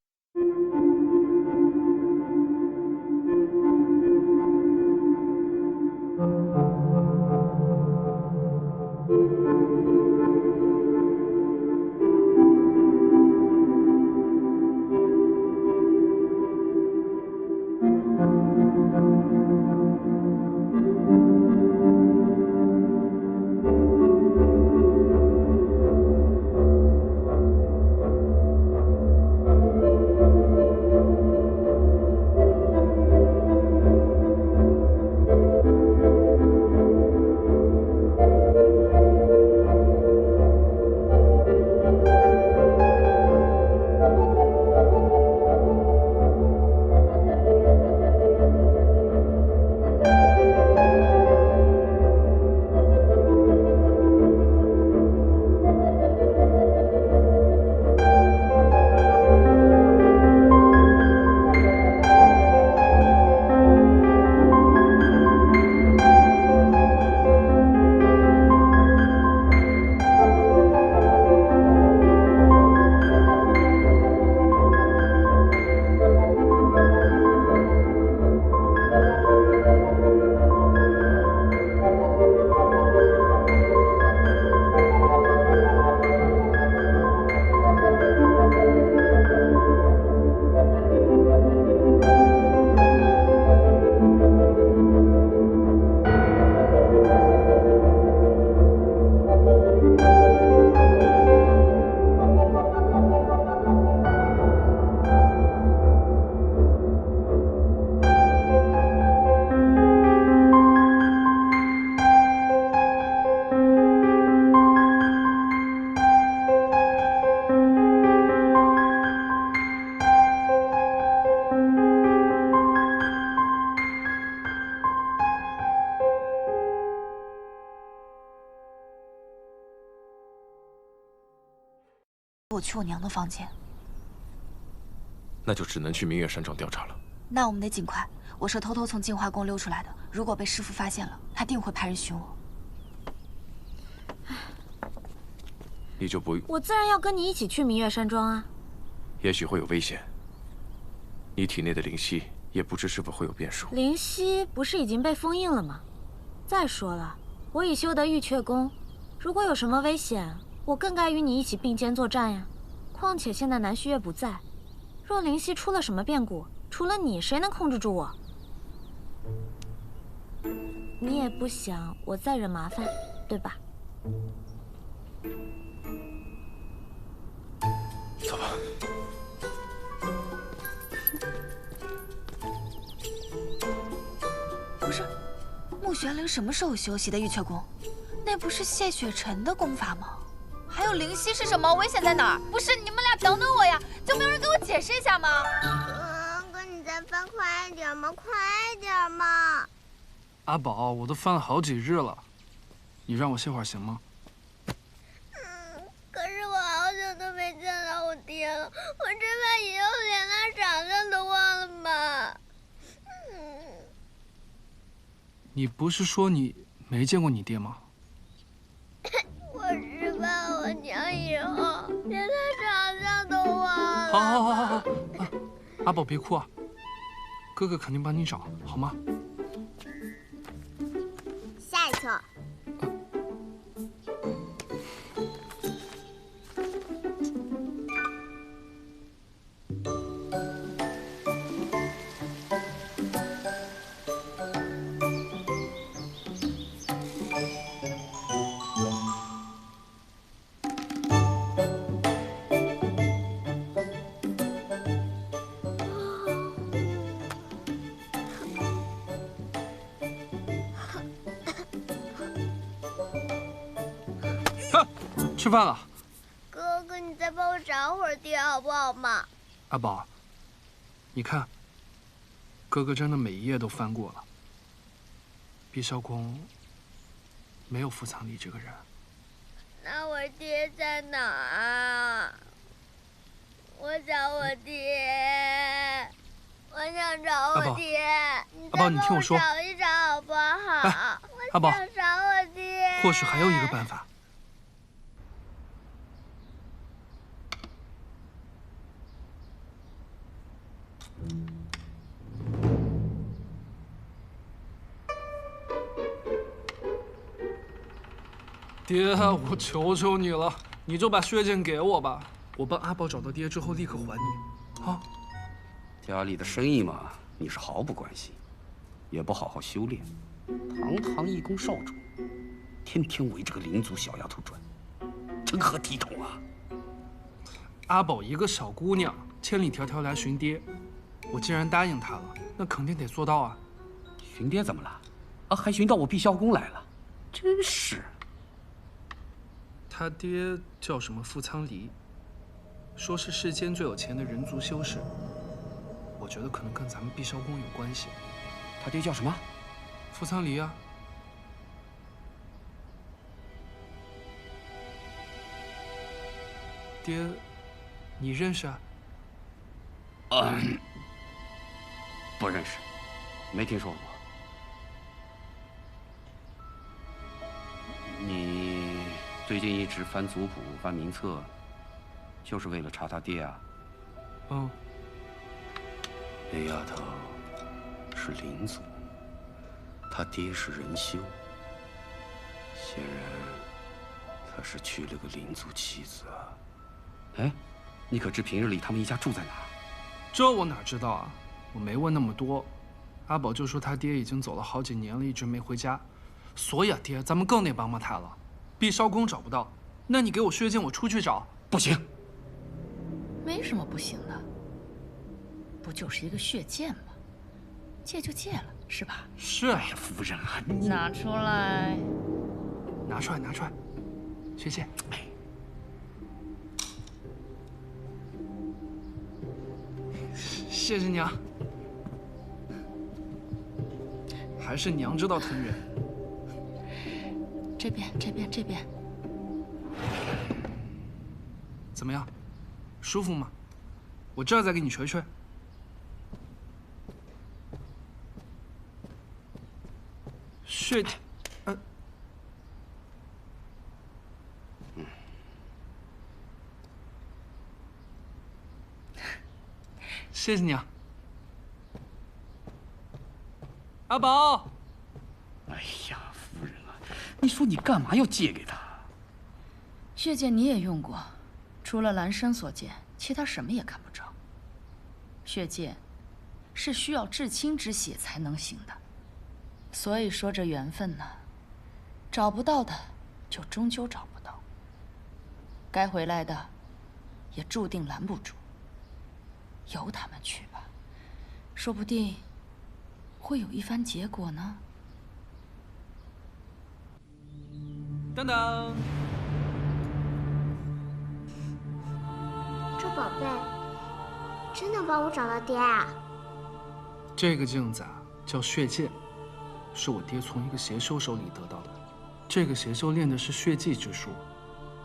我去我娘的房间。那就只能去明月山庄调查了。那我们得尽快。我是偷偷从镜花宫溜出来的，如果被师父发现了，他定会派人寻我。你就不……我自然要跟你一起去明月山庄啊。也许会有危险，你体内的灵犀也不知是否会有变数。灵犀不是已经被封印了吗？再说了，我已修得玉阙功，如果有什么危险，我更该与你一起并肩作战呀。况且现在南虚月不在，若灵犀出了什么变故，除了你，谁能控制住我？你也不想我再惹麻烦，对吧？走吧。不是，穆玄灵什么时候休息的玉阙宫？那不是谢雪晨的功法吗？还有灵犀是什么？危险在哪儿？不是，你们俩等等我呀！就没有人给我解释一下吗？哥，你再翻快一点嘛，快点嘛！阿宝，我都翻了好几日了，你让我歇会儿行吗？可是我好久都没见到我爹了，我这怕以后连他长相都忘了吧。你不是说你没见过你爹吗？我是怕我娘以后连他长相都忘了。好，阿宝别哭啊，哥哥肯定帮你找，好吗？下一册。吃饭了。哥哥，你再帮我找会儿爹好不好嘛？阿宝，你看，哥哥真的每一页都翻过了。碧霄宫没有傅苍离这个人。那我爹在哪儿啊？我找我爹，我想找我爹。阿宝，你听我说，找一找好不好？阿宝，我想找我爹。或许还有一个办法。爹，我求求你了，你就把血剑给我吧。我帮阿宝找到爹之后，立刻还你。啊，家里的生意嘛，你是毫不关心，也不好好修炼。堂堂一宫少主，天天围着个灵族小丫头转，成何体统啊！阿宝一个小姑娘，千里迢迢来寻爹，我既然答应她了，那肯定得做到啊。寻爹怎么了？啊，还寻到我碧霄宫来了，真是。他爹叫什么傅苍离，说是世间最有钱的人族修士。我觉得可能跟咱们碧霄宫有关系。他爹叫什么？傅苍离啊。爹，你认识啊？不认识，没听说过。你最近一直翻族谱、翻名册，就是为了查他爹啊？嗯。那丫头是灵族，他爹是人修，显然他是娶了个灵族妻子啊。哎，你可知平日里他们一家住在哪儿？这我哪知道啊？我没问那么多。阿宝就说他爹已经走了好几年了，一直没回家。所以啊，爹，咱们更得帮帮他了。碧霄宫找不到，那你给我血剑，我出去找。不行。没什么不行的，不就是一个血剑吗？借就借了，是吧？是。哎呀，夫人啊，你拿出来。拿出来，拿出来。血剑。哎。谢谢娘。还是娘知道疼人。这边，这边，这边。怎么样？舒服吗？我这儿再给你捶捶。血，谢谢你啊，阿宝。哎呀，夫人啊，你说你干嘛要借给他？血剑你也用过，除了蓝生所见，其他什么也看不着。血剑是需要至亲之血才能行的，所以说这缘分呢，找不到的就终究找不到，该回来的也注定拦不住。由他们去吧，说不定会有一番结果呢。等等。 这宝贝真的帮我找到爹啊！这个镜子啊，叫血剑，是我爹从一个邪修手里得到的。这个邪修练的是血祭之术，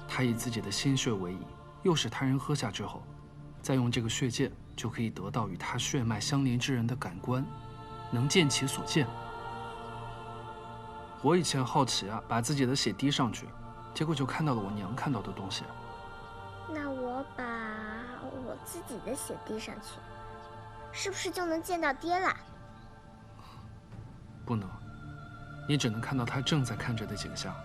他以自己的心血为引，诱使他人喝下之后，再用这个血剑，就可以得到与他血脉相连之人的感官，能见其所见。我以前好奇啊，把自己的血滴上去，结果就看到了我娘看到的东西。那我把我自己的血滴上去，是不是就能见到爹啦？不能，你只能看到他正在看着的景象。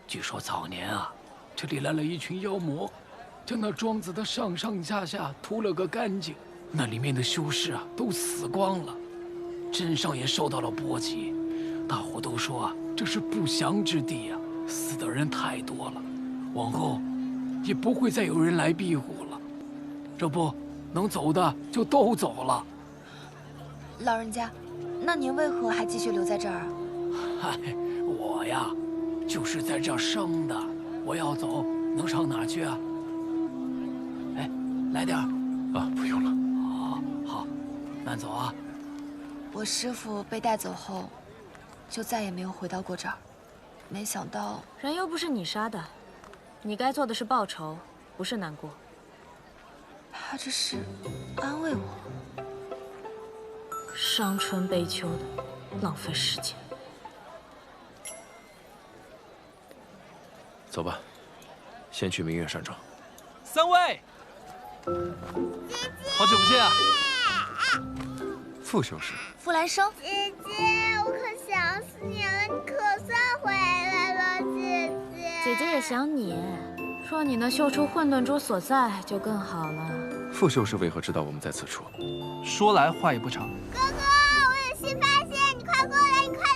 据说早年啊，这里来了一群妖魔，将那庄子的上上下下屠了个干净，那里面的修士啊都死光了，镇上也受到了波及。大伙都说啊，这是不祥之地啊，死的人太多了，往后也不会再有人来庇护了。这不，能走的就都走了。老人家，那您为何还继续留在这儿啊？嗨，我呀。 就是在这儿生的，我要走能上哪儿去啊？哎，来点儿啊，不用了。好，慢走啊。我师父被带走后，就再也没有回到过这儿。没想到人又不是你杀的，你该做的是报仇，不是难过。他这是安慰我，伤春悲秋的，浪费时间。 走吧，先去明月山庄。三位，好久不见啊！傅修士，傅兰生，姐姐，我可想死你了，你可算回来了，姐姐。姐姐也想你，若你能嗅出混沌珠所在，就更好了。傅修士为何知道我们在此处？说来话也不长。哥哥，我有新发现，你快过来，你快来！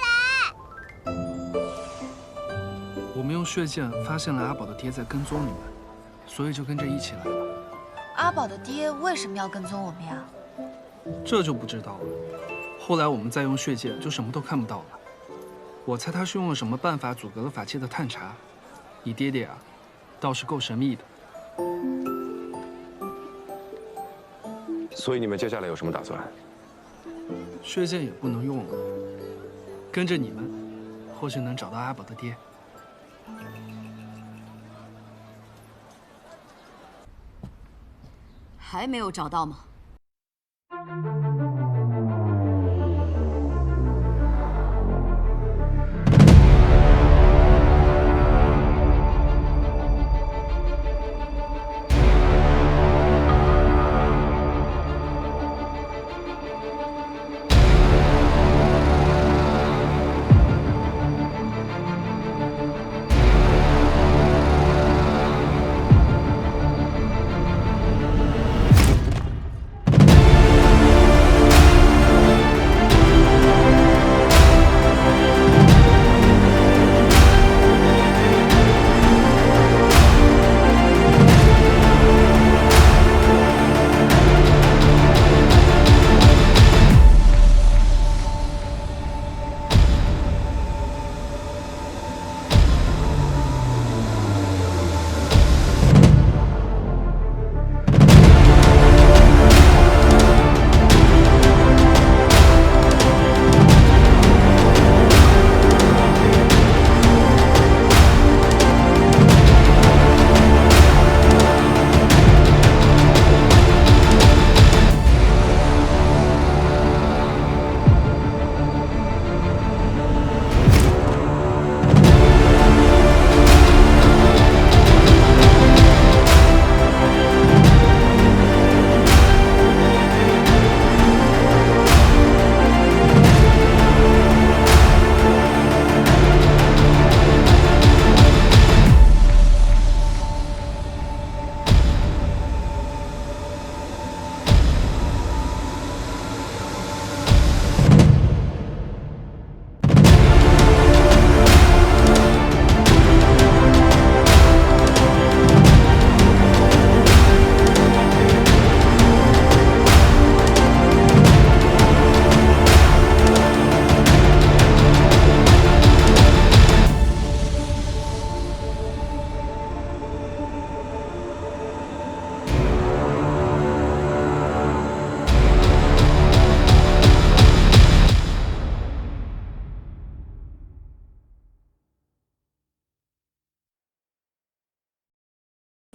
我们用血剑发现了阿宝的爹在跟踪你们，所以就跟着一起来了。阿宝的爹为什么要跟踪我们呀？这就不知道了。后来我们再用血剑，就什么都看不到了。我猜他是用了什么办法阻隔了法器的探查。你爹爹啊，倒是够神秘的。所以你们接下来有什么打算？血剑也不能用了，跟着你们，或许能找到阿宝的爹。还没有找到吗？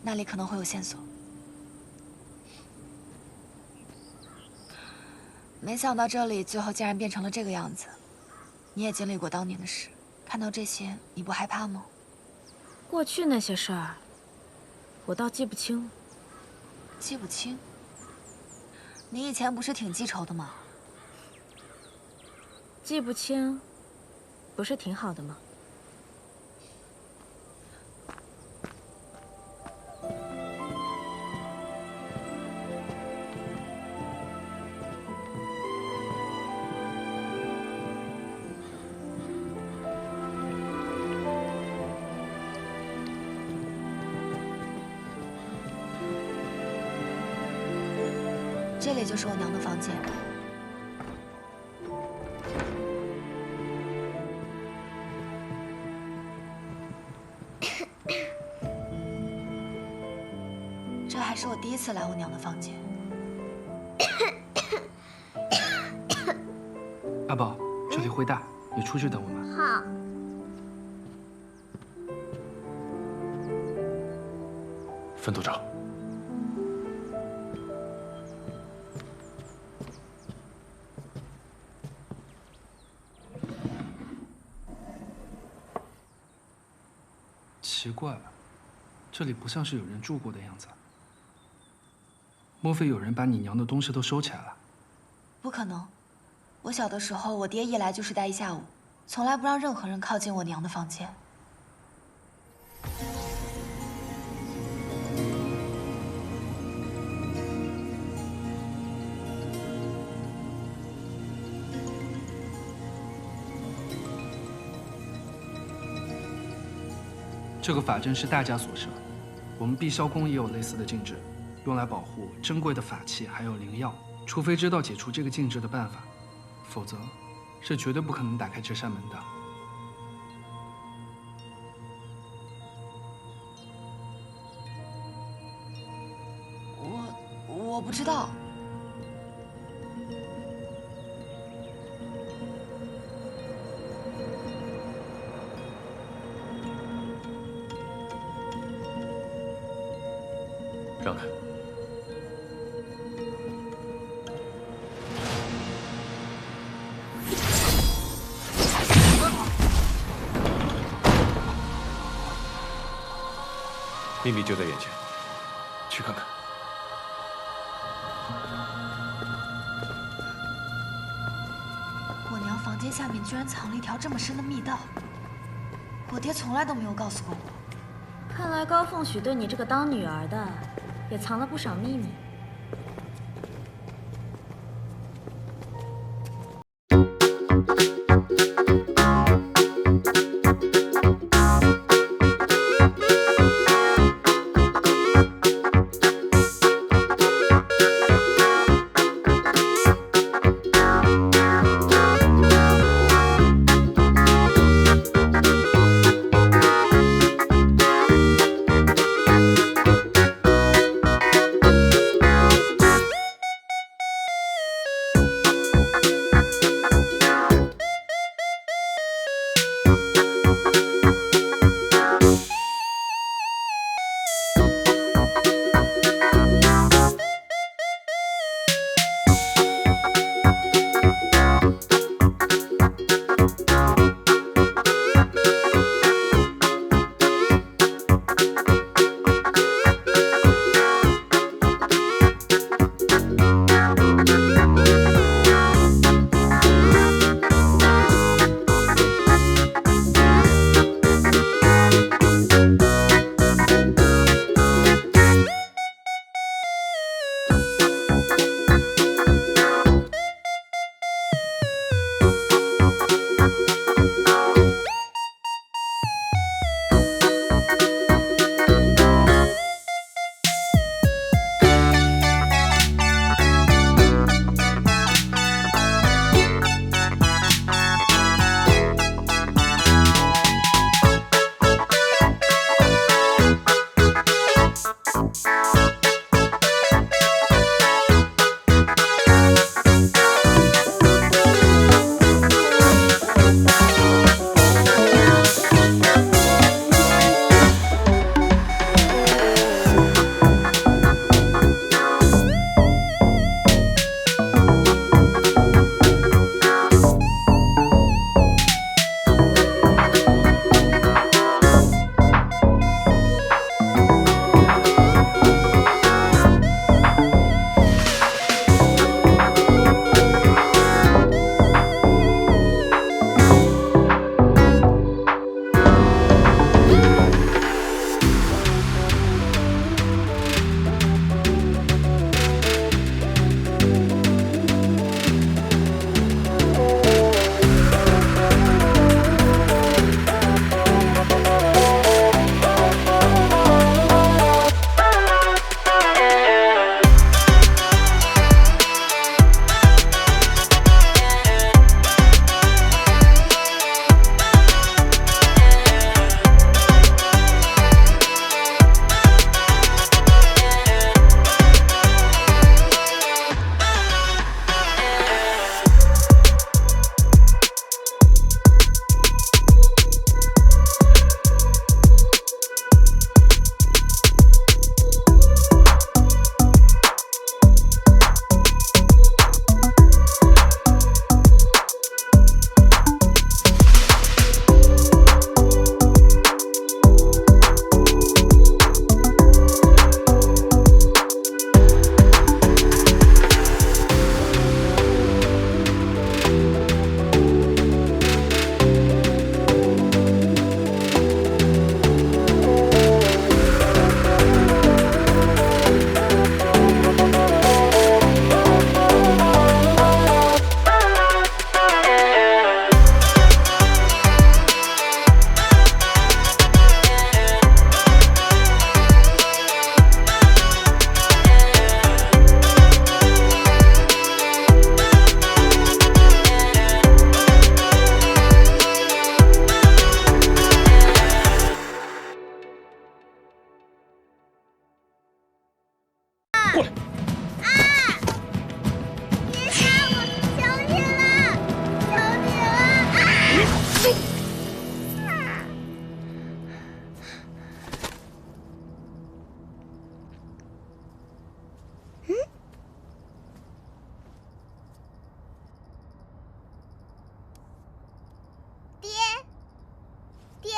那里可能会有线索。没想到这里最后竟然变成了这个样子。你也经历过当年的事，看到这些，你不害怕吗？过去那些事儿，我倒记不清。记不清？你以前不是挺记仇的吗？记不清，不是挺好的吗？这里就是我娘的房间。这还是我第一次来我娘的房间。阿宝，这里灰大，你出去等我们。好。分组长。奇怪，这里不像是有人住过的样子。莫非有人把你娘的东西都收起来了？不可能，我小的时候，我爹一来就是待一下午，从来不让任何人靠近我娘的房间。这个法阵是大家所设，我们碧霄宫也有类似的禁制，用来保护珍贵的法器还有灵药。除非知道解除这个禁制的办法，否则是绝对不可能打开这扇门的。我不知道，秘密就在眼前，去看看。我娘房间下面居然藏了一条这么深的密道，我爹从来都没有告诉过我。看来高凤许对你这个当女儿的，也藏了不少秘密。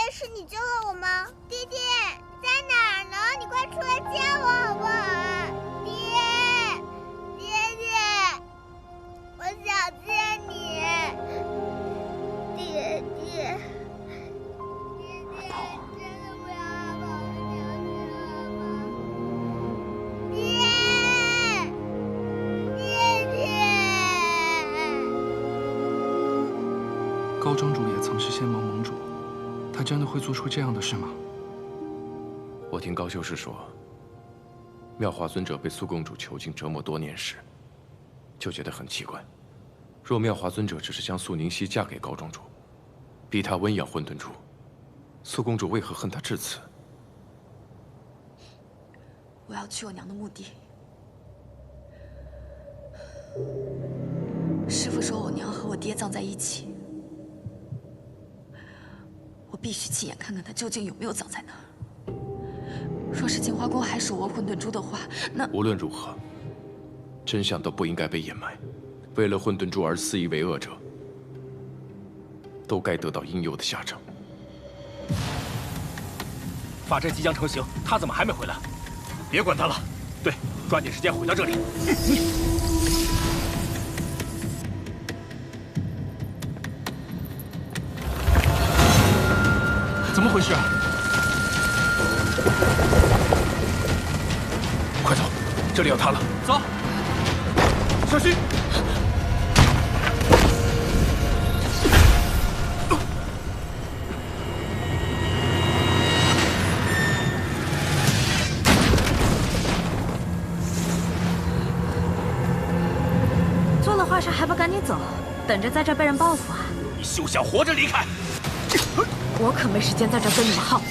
是你救了我吗？爹爹在哪儿呢？你高庄主也曾是仙盟盟主，他真的会做出这样的事吗？我听高修士说，妙华尊者被苏公主囚禁折磨多年时，就觉得很奇怪。若妙华尊者只是将苏宁熙嫁给高庄主，逼她温养混沌珠，苏公主为何恨她至此？我要去我娘的墓地。师父说我娘和我爹葬在一起，我必须亲眼看看她究竟有没有葬在那儿。若是净华宫还手握混沌珠的话，那无论如何，真相都不应该被掩埋。为了混沌珠而肆意为恶者，都该得到应有的下场。法阵即将成型，他怎么还没回来？别管他了，对，抓紧时间回到这里。怎么回事啊？快走，这里有他了。走，小心！做了坏事还不赶紧走，等着在这被人报复啊？你休想活着离开！我可没时间在这跟你们耗。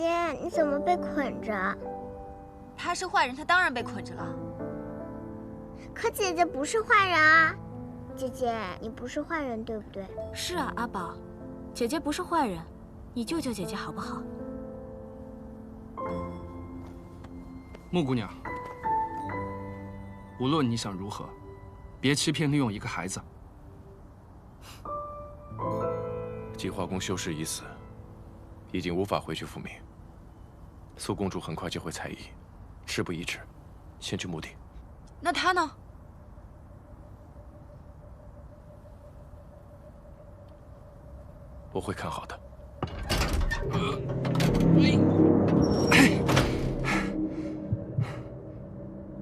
爹，你怎么被捆着？他是坏人，他当然被捆着了。可姐姐不是坏人啊！姐姐，你不是坏人，对不对？是啊，阿宝，姐姐不是坏人，你救救姐姐好不好？木姑娘，无论你想如何，别欺骗利用一个孩子。净华宫修士已死，已经无法回去复命。苏公主很快就会裁衣，事不宜迟，先去墓地。那他呢？我会看好的。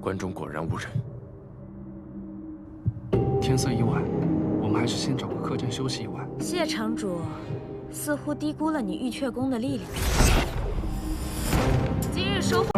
关中果然无人。天色已晚，我们还是先找个客栈休息一晚。谢城主似乎低估了你玉阙宫的力量。今日收获。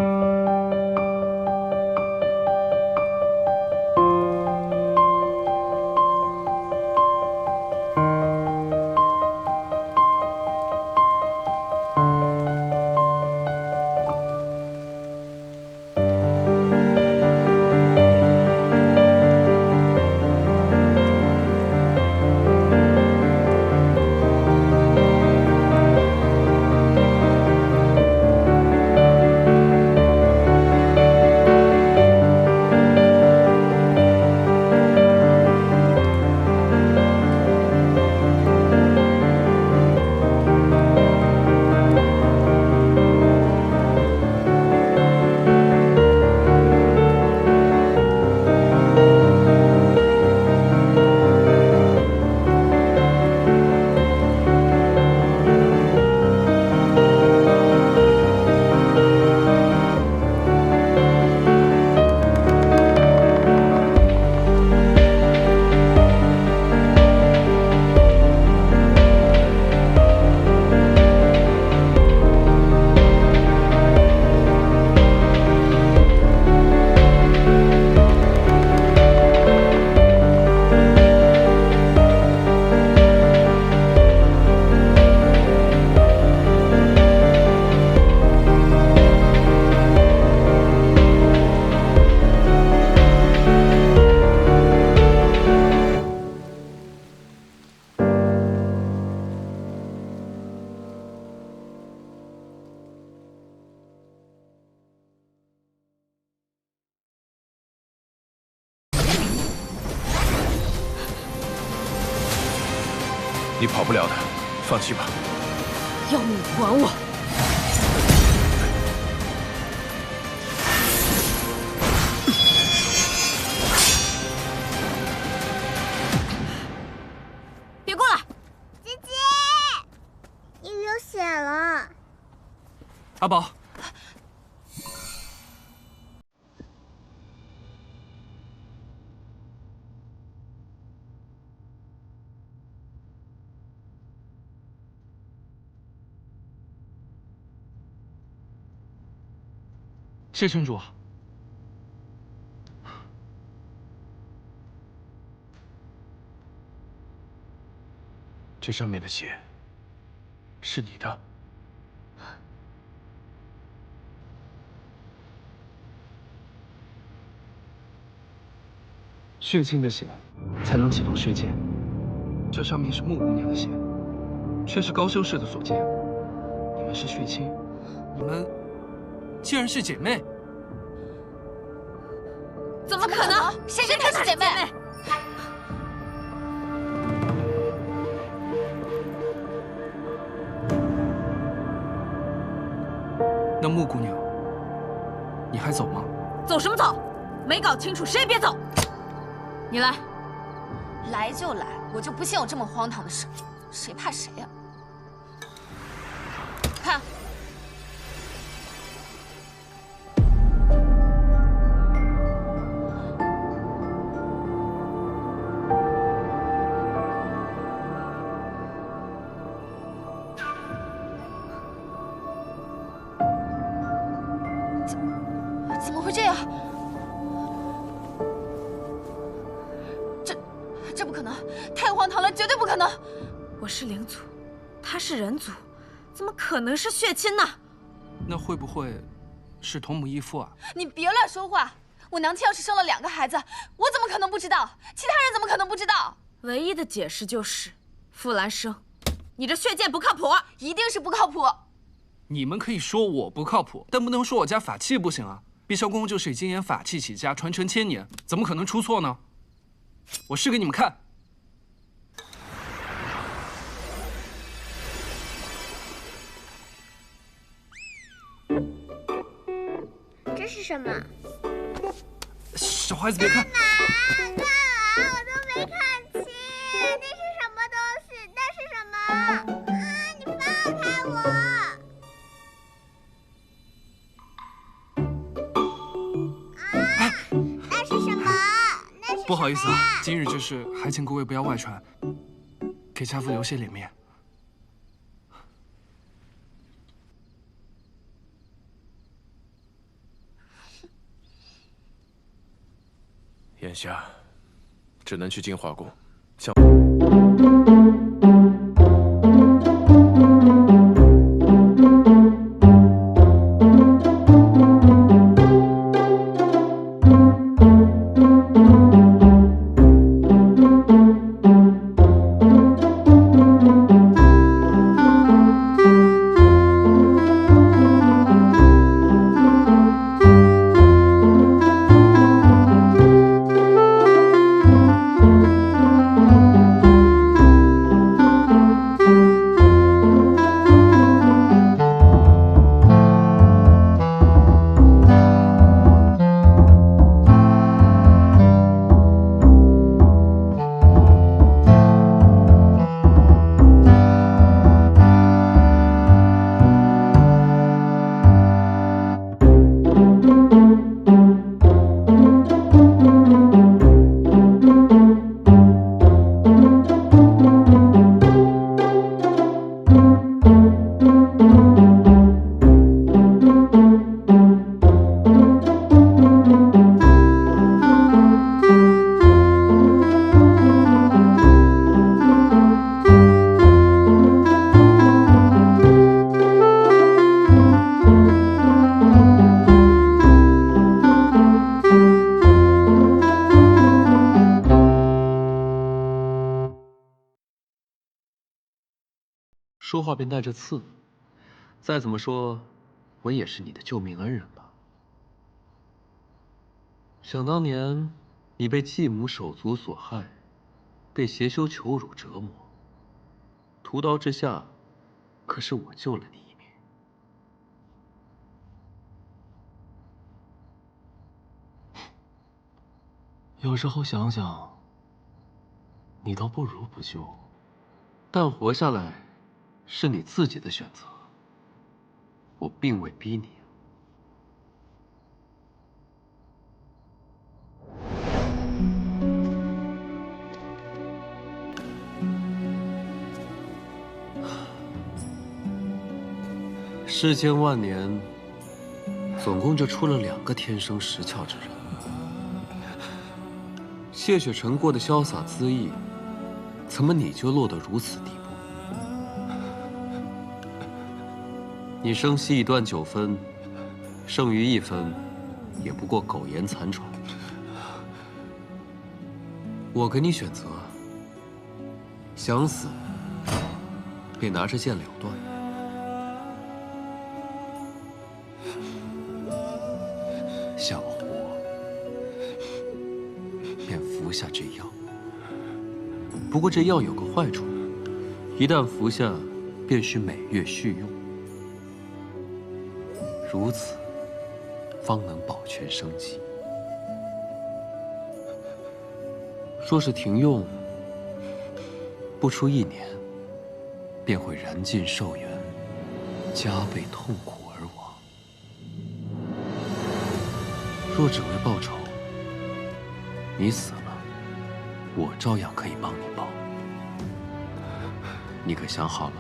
你跑不了的，放弃吧。要你还我！别过来！姐姐，你流血了。阿宝。 谢城主。这上面的血是你的。血清的血才能启动血剑，这上面是穆姑娘的血，却是高修氏的所见。你们是血亲，你们竟然是姐妹？ 怎么可能？谁跟她是姐妹？那穆姑娘，你还走吗？走什么走？没搞清楚，谁也别走！你来，来就来，我就不信有这么荒唐的事，谁怕谁呀？看。 怎么会这样？这不可能，太荒唐了，绝对不可能！我是灵族，他是人族，怎么可能是血亲呢？那会不会是同母异父啊？你别乱说话！我娘亲要是生了2个孩子，我怎么可能不知道？其他人怎么可能不知道？唯一的解释就是傅兰生，你这血剑不靠谱，一定是不靠谱。你们可以说我不靠谱，但不能说我家法器不行啊！ 碧霄宫就是以精研法器起家，传承1000年，怎么可能出错呢？我试给你们看。这是什么？小孩子别看。看啊，我都没看清，这是什么东西？那是什么？啊，你放开我！ 那是什么？那是不好意思啊，今日之事还请各位不要外传，给家父留些脸面。眼下只能去净化宫，向。说话便带着刺，再怎么说，我也是你的救命恩人吧。想当年，你被继母手足所害，被邪修囚辱折磨，屠刀之下，可是我救了你一命。有时候想想，你倒不如不救。但活下来，是你自己的选择，我并未逼你。世间万年，总共就出了2个天生识巧之人。谢雪尘过的潇洒恣意，怎么你就落得如此地步？你生息一段9分，剩余1分，也不过苟延残喘。我给你选择，想死，便拿着剑了断。 想活，便服下这药。不过这药有个坏处，一旦服下，便需每月续用，如此方能保全生机。若是停用，不出1年，便会燃尽寿元，加倍痛苦。 若只为报仇，你死了，我照样可以帮你报。你可想好了？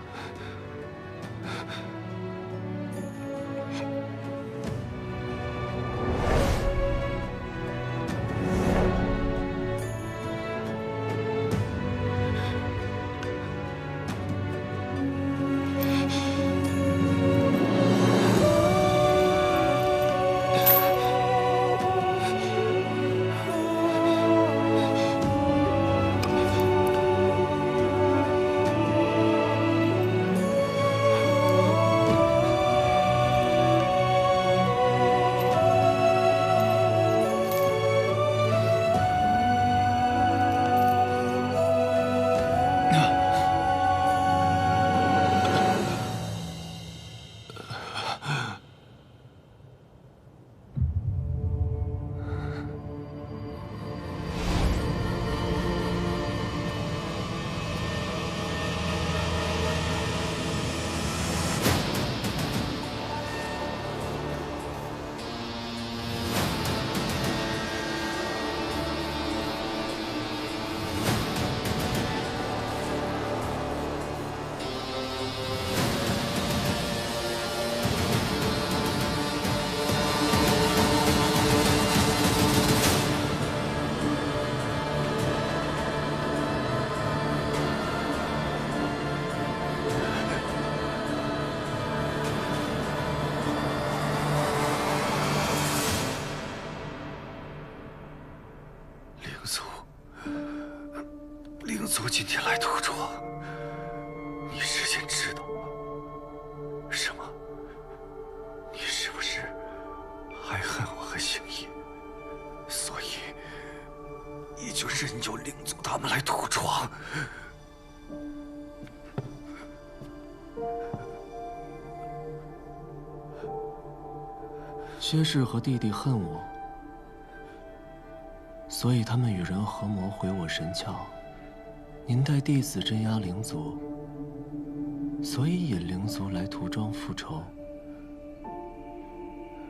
灵族今天来屠庄，你事先知道吗？什么？你是不是还恨我和星夜？所以你就任由灵族他们来屠庄？薛氏和弟弟恨我，所以他们与人合谋毁我神鞘。 您带弟子镇压灵族，所以引灵族来屠庄复仇。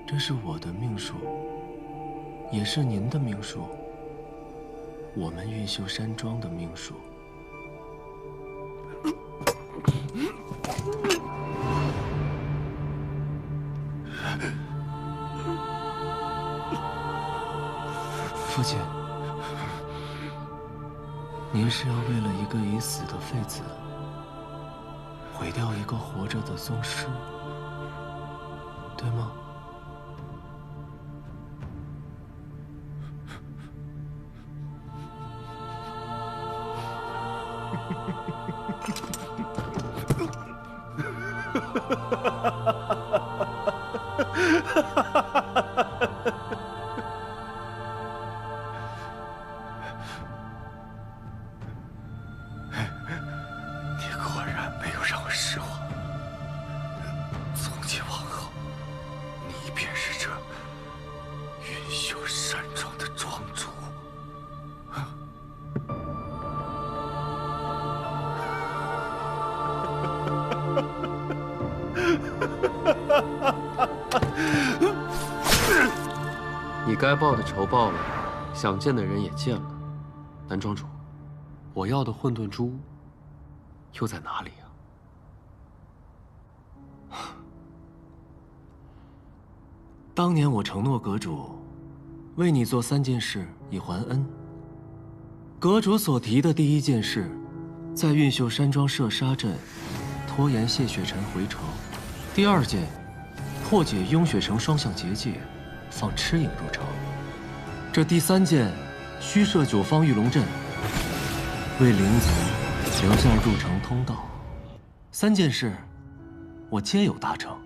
这是我的命数，也是您的命数，我们玉秀山庄的命数。父亲。 您是要为了一个已死的废子，毁掉一个活着的宗师，对吗？你该报的仇报了，想见的人也见了。南庄主，我要的混沌珠又在哪里啊？当年我承诺阁主，为你做3件事以还恩。阁主所提的第1件事，在运秀山庄设杀阵，拖延谢雪晨回朝；第2件，破解雍雪城双向结界，放赤影入朝。这第3件，虚设9方御龙阵，为灵族留下入城通道。3件事，我皆有达成。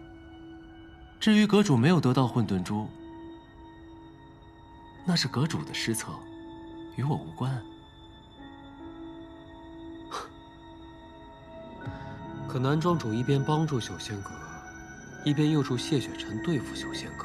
至于阁主没有得到混沌珠，那是阁主的失策，与我无关。可南庄主一边帮助修仙阁，一边又助谢雪晨对付修仙阁。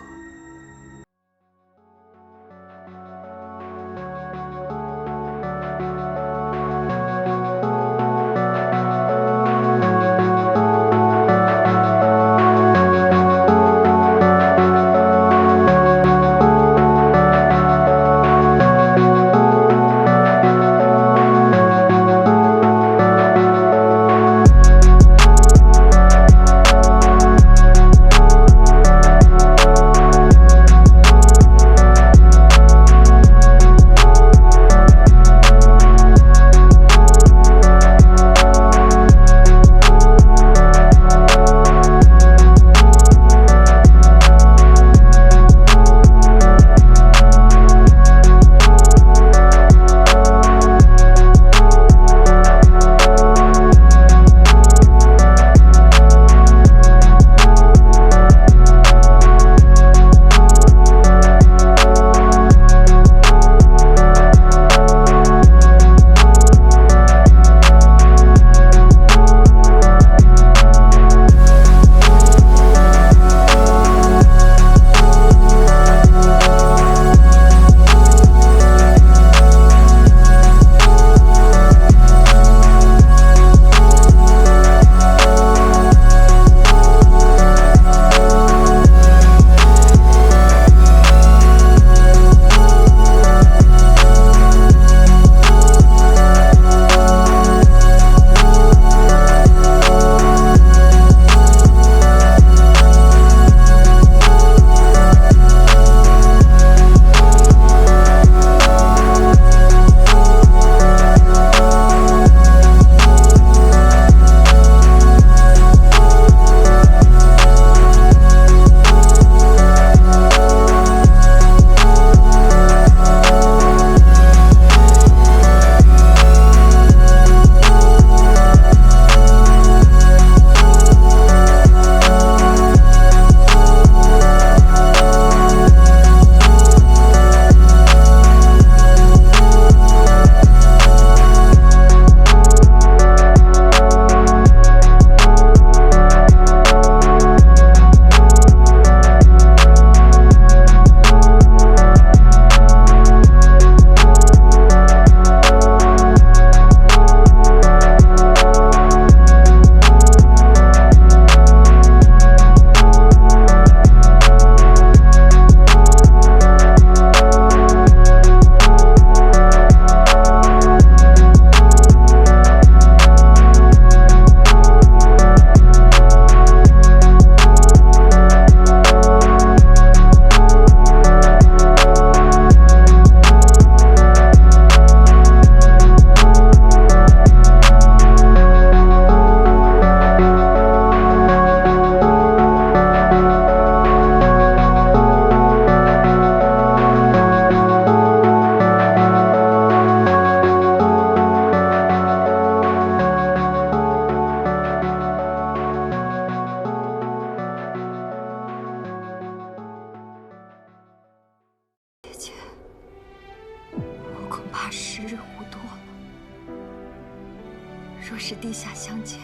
若是地下相见，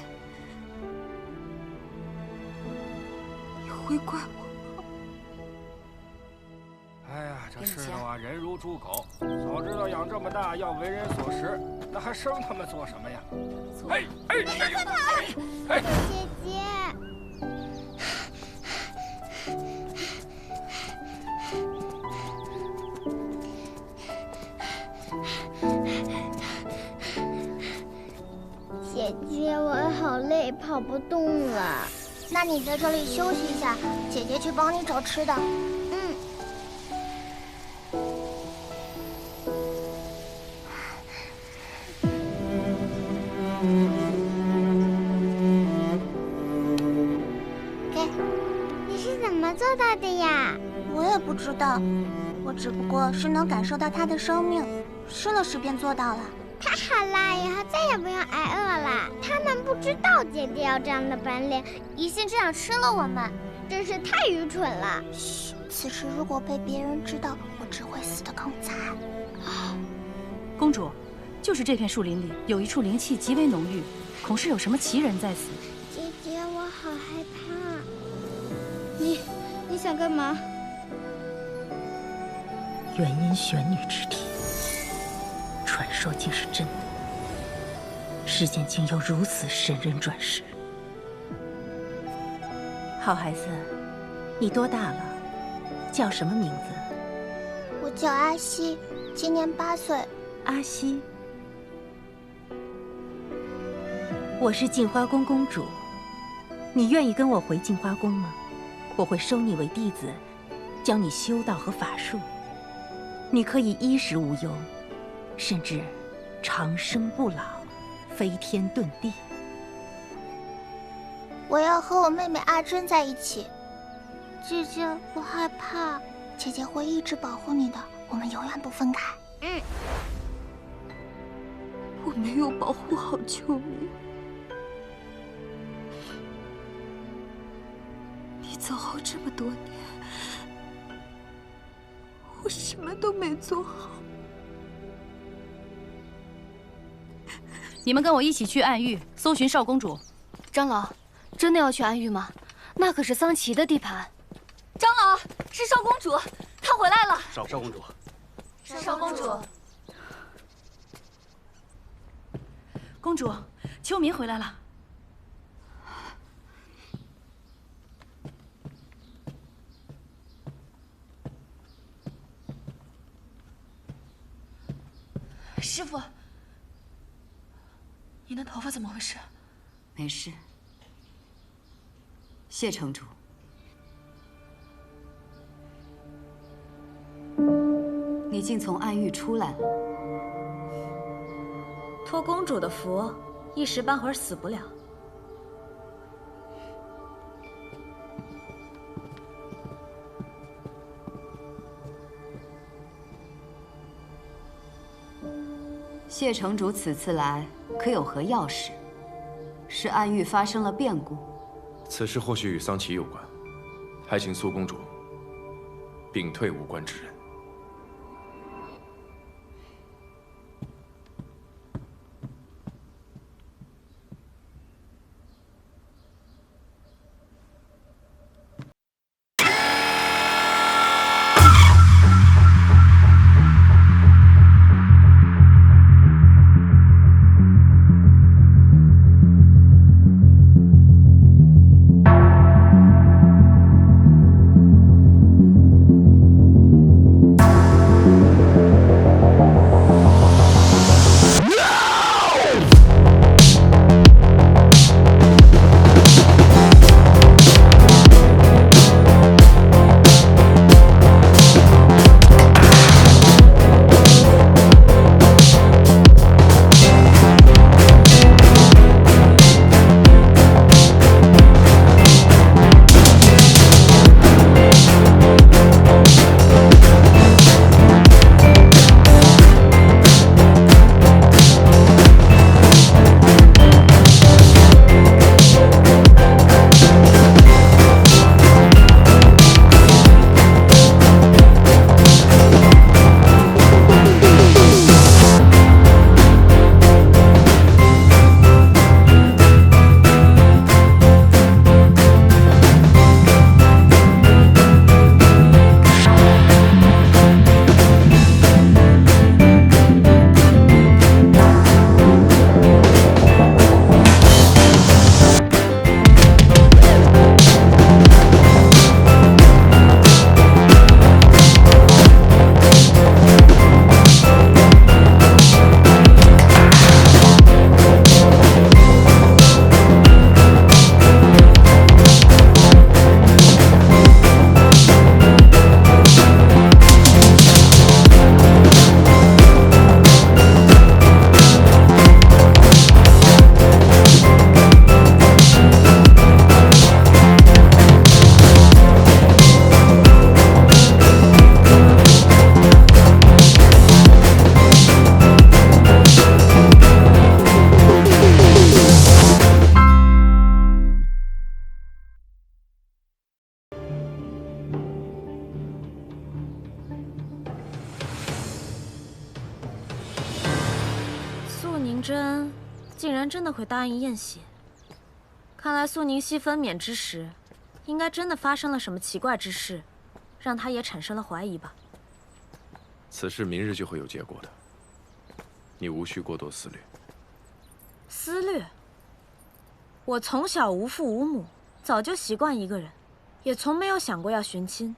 你会怪我吗？哎呀，这世道啊，人如猪狗。早知道养这么大要为人所食，那还生他们做什么呀？哎哎哎！快跑！哎，姐姐，姐姐，我好累，跑不动了。那你在这里休息一下，姐姐去帮你找吃的。你是怎么做到的呀？我也不知道，我只不过是能感受到它的生命，试了试便做到了。太好啦，以后再也不用挨饿了。他们不知道姐姐有这样的本领，一心只想吃了我们，真是太愚蠢了。嘘，此事如果被别人知道，我只会死得更惨。公主，就是这片树林里有一处灵气极为浓郁，恐是有什么奇人在此。姐姐，我好害怕。你想干嘛？元阴玄女之体，传说竟是真的。世间竟有如此神人转世。好孩子，你多大了？叫什么名字？我叫阿西，今年8岁。阿西，我是镜花宫公主，你愿意跟我回镜花宫吗？我会收你为弟子，教你修道和法术，你可以衣食无忧，甚至长生不老，飞天遁地。我要和我妹妹阿珍在一起。姐姐，我害怕。姐姐会一直保护你的，我们永远不分开。我没有保护好秋明，你走后这么多年，我什么都没做好。你们跟我一起去暗域搜寻少公主。长老，真的要去暗域吗？那可是桑琪的地盘。长老，是少公主，她回来了。少公主，少公主。公主，秋明回来了。师傅，你的头发怎么回事？没事。谢城主，你竟从暗域出来了。托公主的福，一时半会儿死不了。谢城主此次来，可有何要事？是暗域发生了变故？此事或许与桑琪有关，还请苏公主屏退无关之人。素宁真竟然真的会答应验血，看来素宁熙分娩之时，应该真的发生了什么奇怪之事，让他也产生了怀疑吧。此事明日就会有结果的，你无需过多思虑。思虑？我从小无父无母，早就习惯一个人，也从没有想过要寻亲。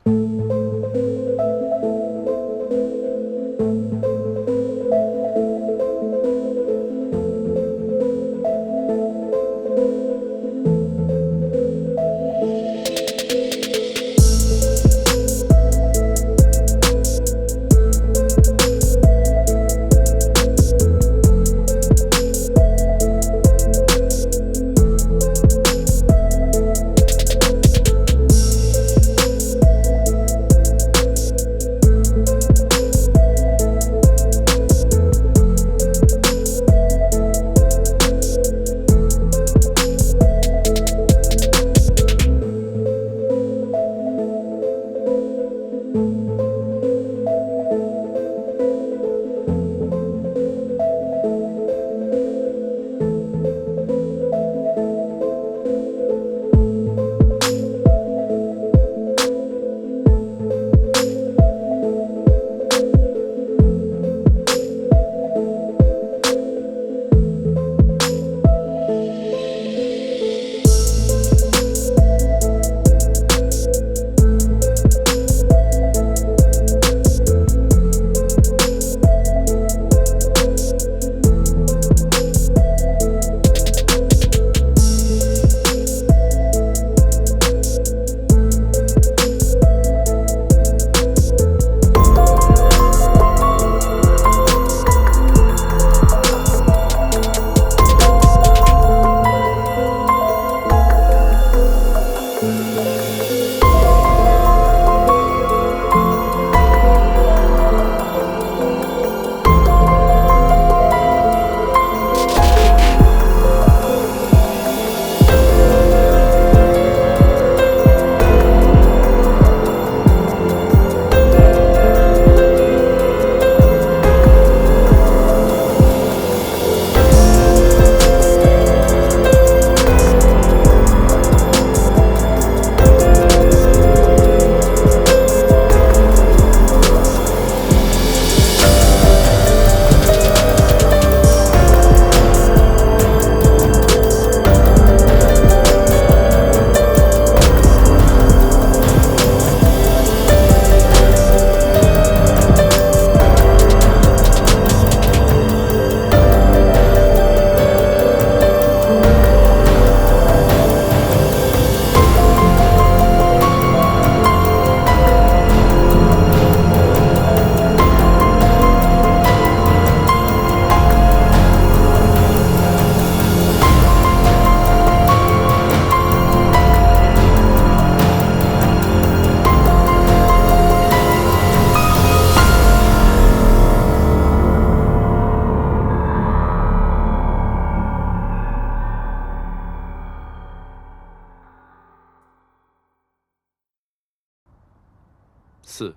4、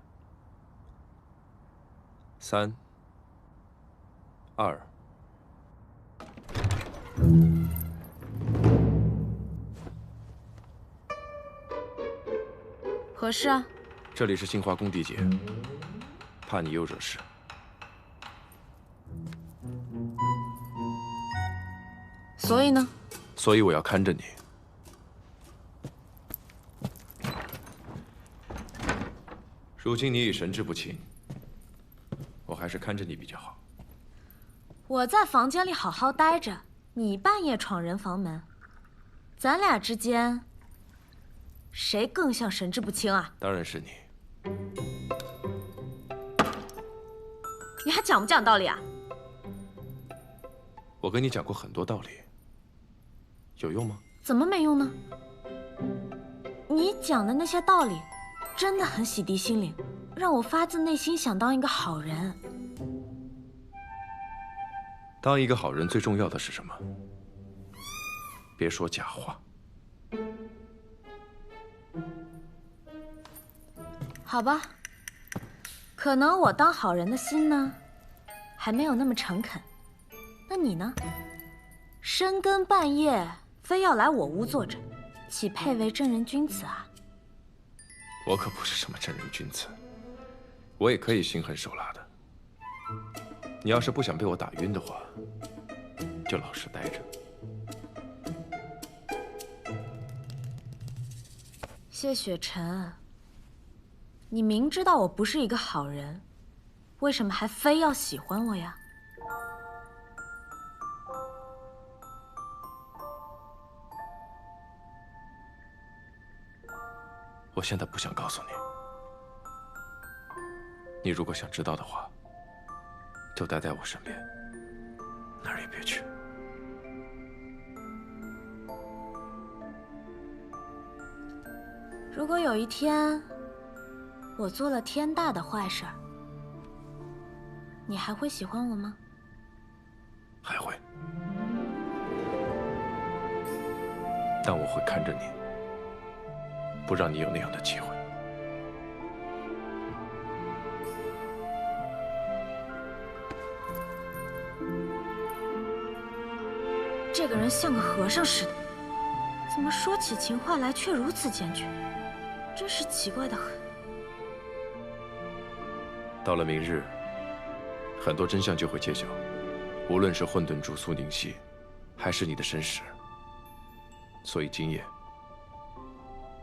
3、2。何事啊？这里是杏花宫地界，怕你又惹事。所以呢？所以我要看着你。如今你已神志不清，我还是看着你比较好。我在房间里好好待着，你半夜闯人房门，咱俩之间谁更像神志不清啊？当然是你。你还讲不讲道理啊？我跟你讲过很多道理，有用吗？怎么没用呢？你讲的那些道理真的很洗涤心灵，让我发自内心想当一个好人。当一个好人最重要的是什么？别说假话。好吧，可能我当好人的心呢，还没有那么诚恳。那你呢？深更半夜非要来我屋坐镇，岂配为正人君子啊？我可不是什么正人君子，我也可以心狠手辣的。你要是不想被我打晕的话，就老实待着。谢雪晨，你明知道我不是一个好人，为什么还非要喜欢我呀？我现在不想告诉你。你如果想知道的话，就待在我身边，哪儿也别去。如果有一天我做了天大的坏事儿，你还会喜欢我吗？还会，但我会看着你，不让你有那样的机会。这个人像个和尚似的，怎么说起情话来却如此坚决，真是奇怪的很。到了明日，很多真相就会揭晓，无论是混沌珠苏宁熙，还是你的身世。所以今夜，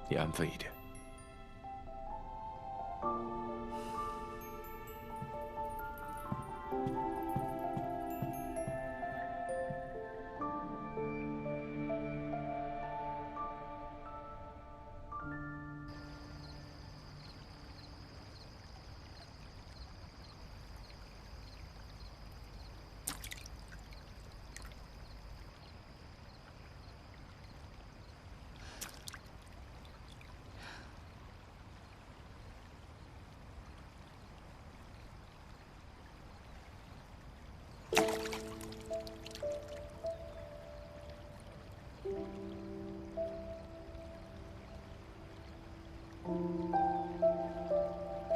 你安分一点。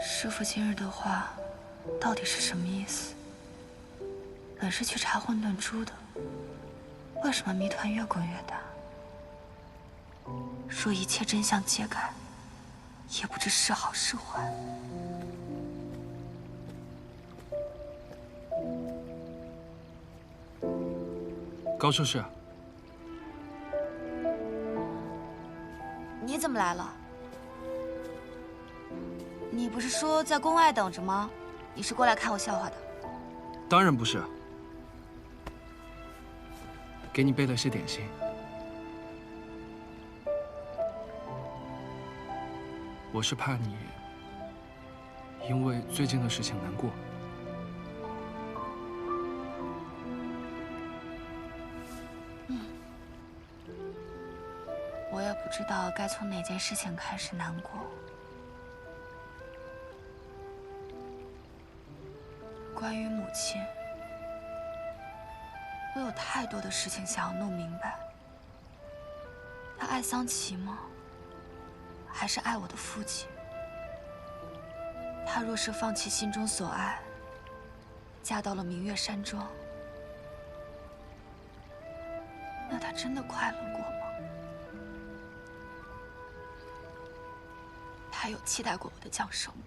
师父今日的话，到底是什么意思？本是去查混沌珠的，为什么谜团越滚越大？若一切真相揭开，也不知是好是坏。高术士，你怎么来了？你不是说在宫外等着吗？你是过来看我笑话的？当然不是。给你备了些点心。我是怕你因为最近的事情难过。我也不知道该从哪件事情开始难过。关于母亲，我有太多的事情想要弄明白。她爱桑琪吗？还是爱我的父亲？她若是放弃心中所爱，嫁到了明月山庄，那她真的快乐过吗？她有期待过我的降生吗？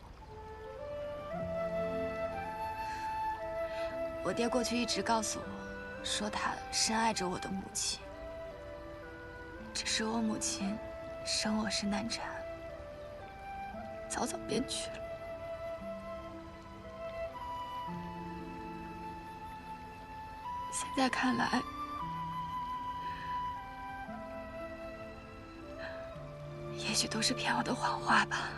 我爹过去一直告诉我，说他深爱着我的母亲。只是我母亲生我是难产，早早便去了。现在看来，也许都是骗我的谎话吧。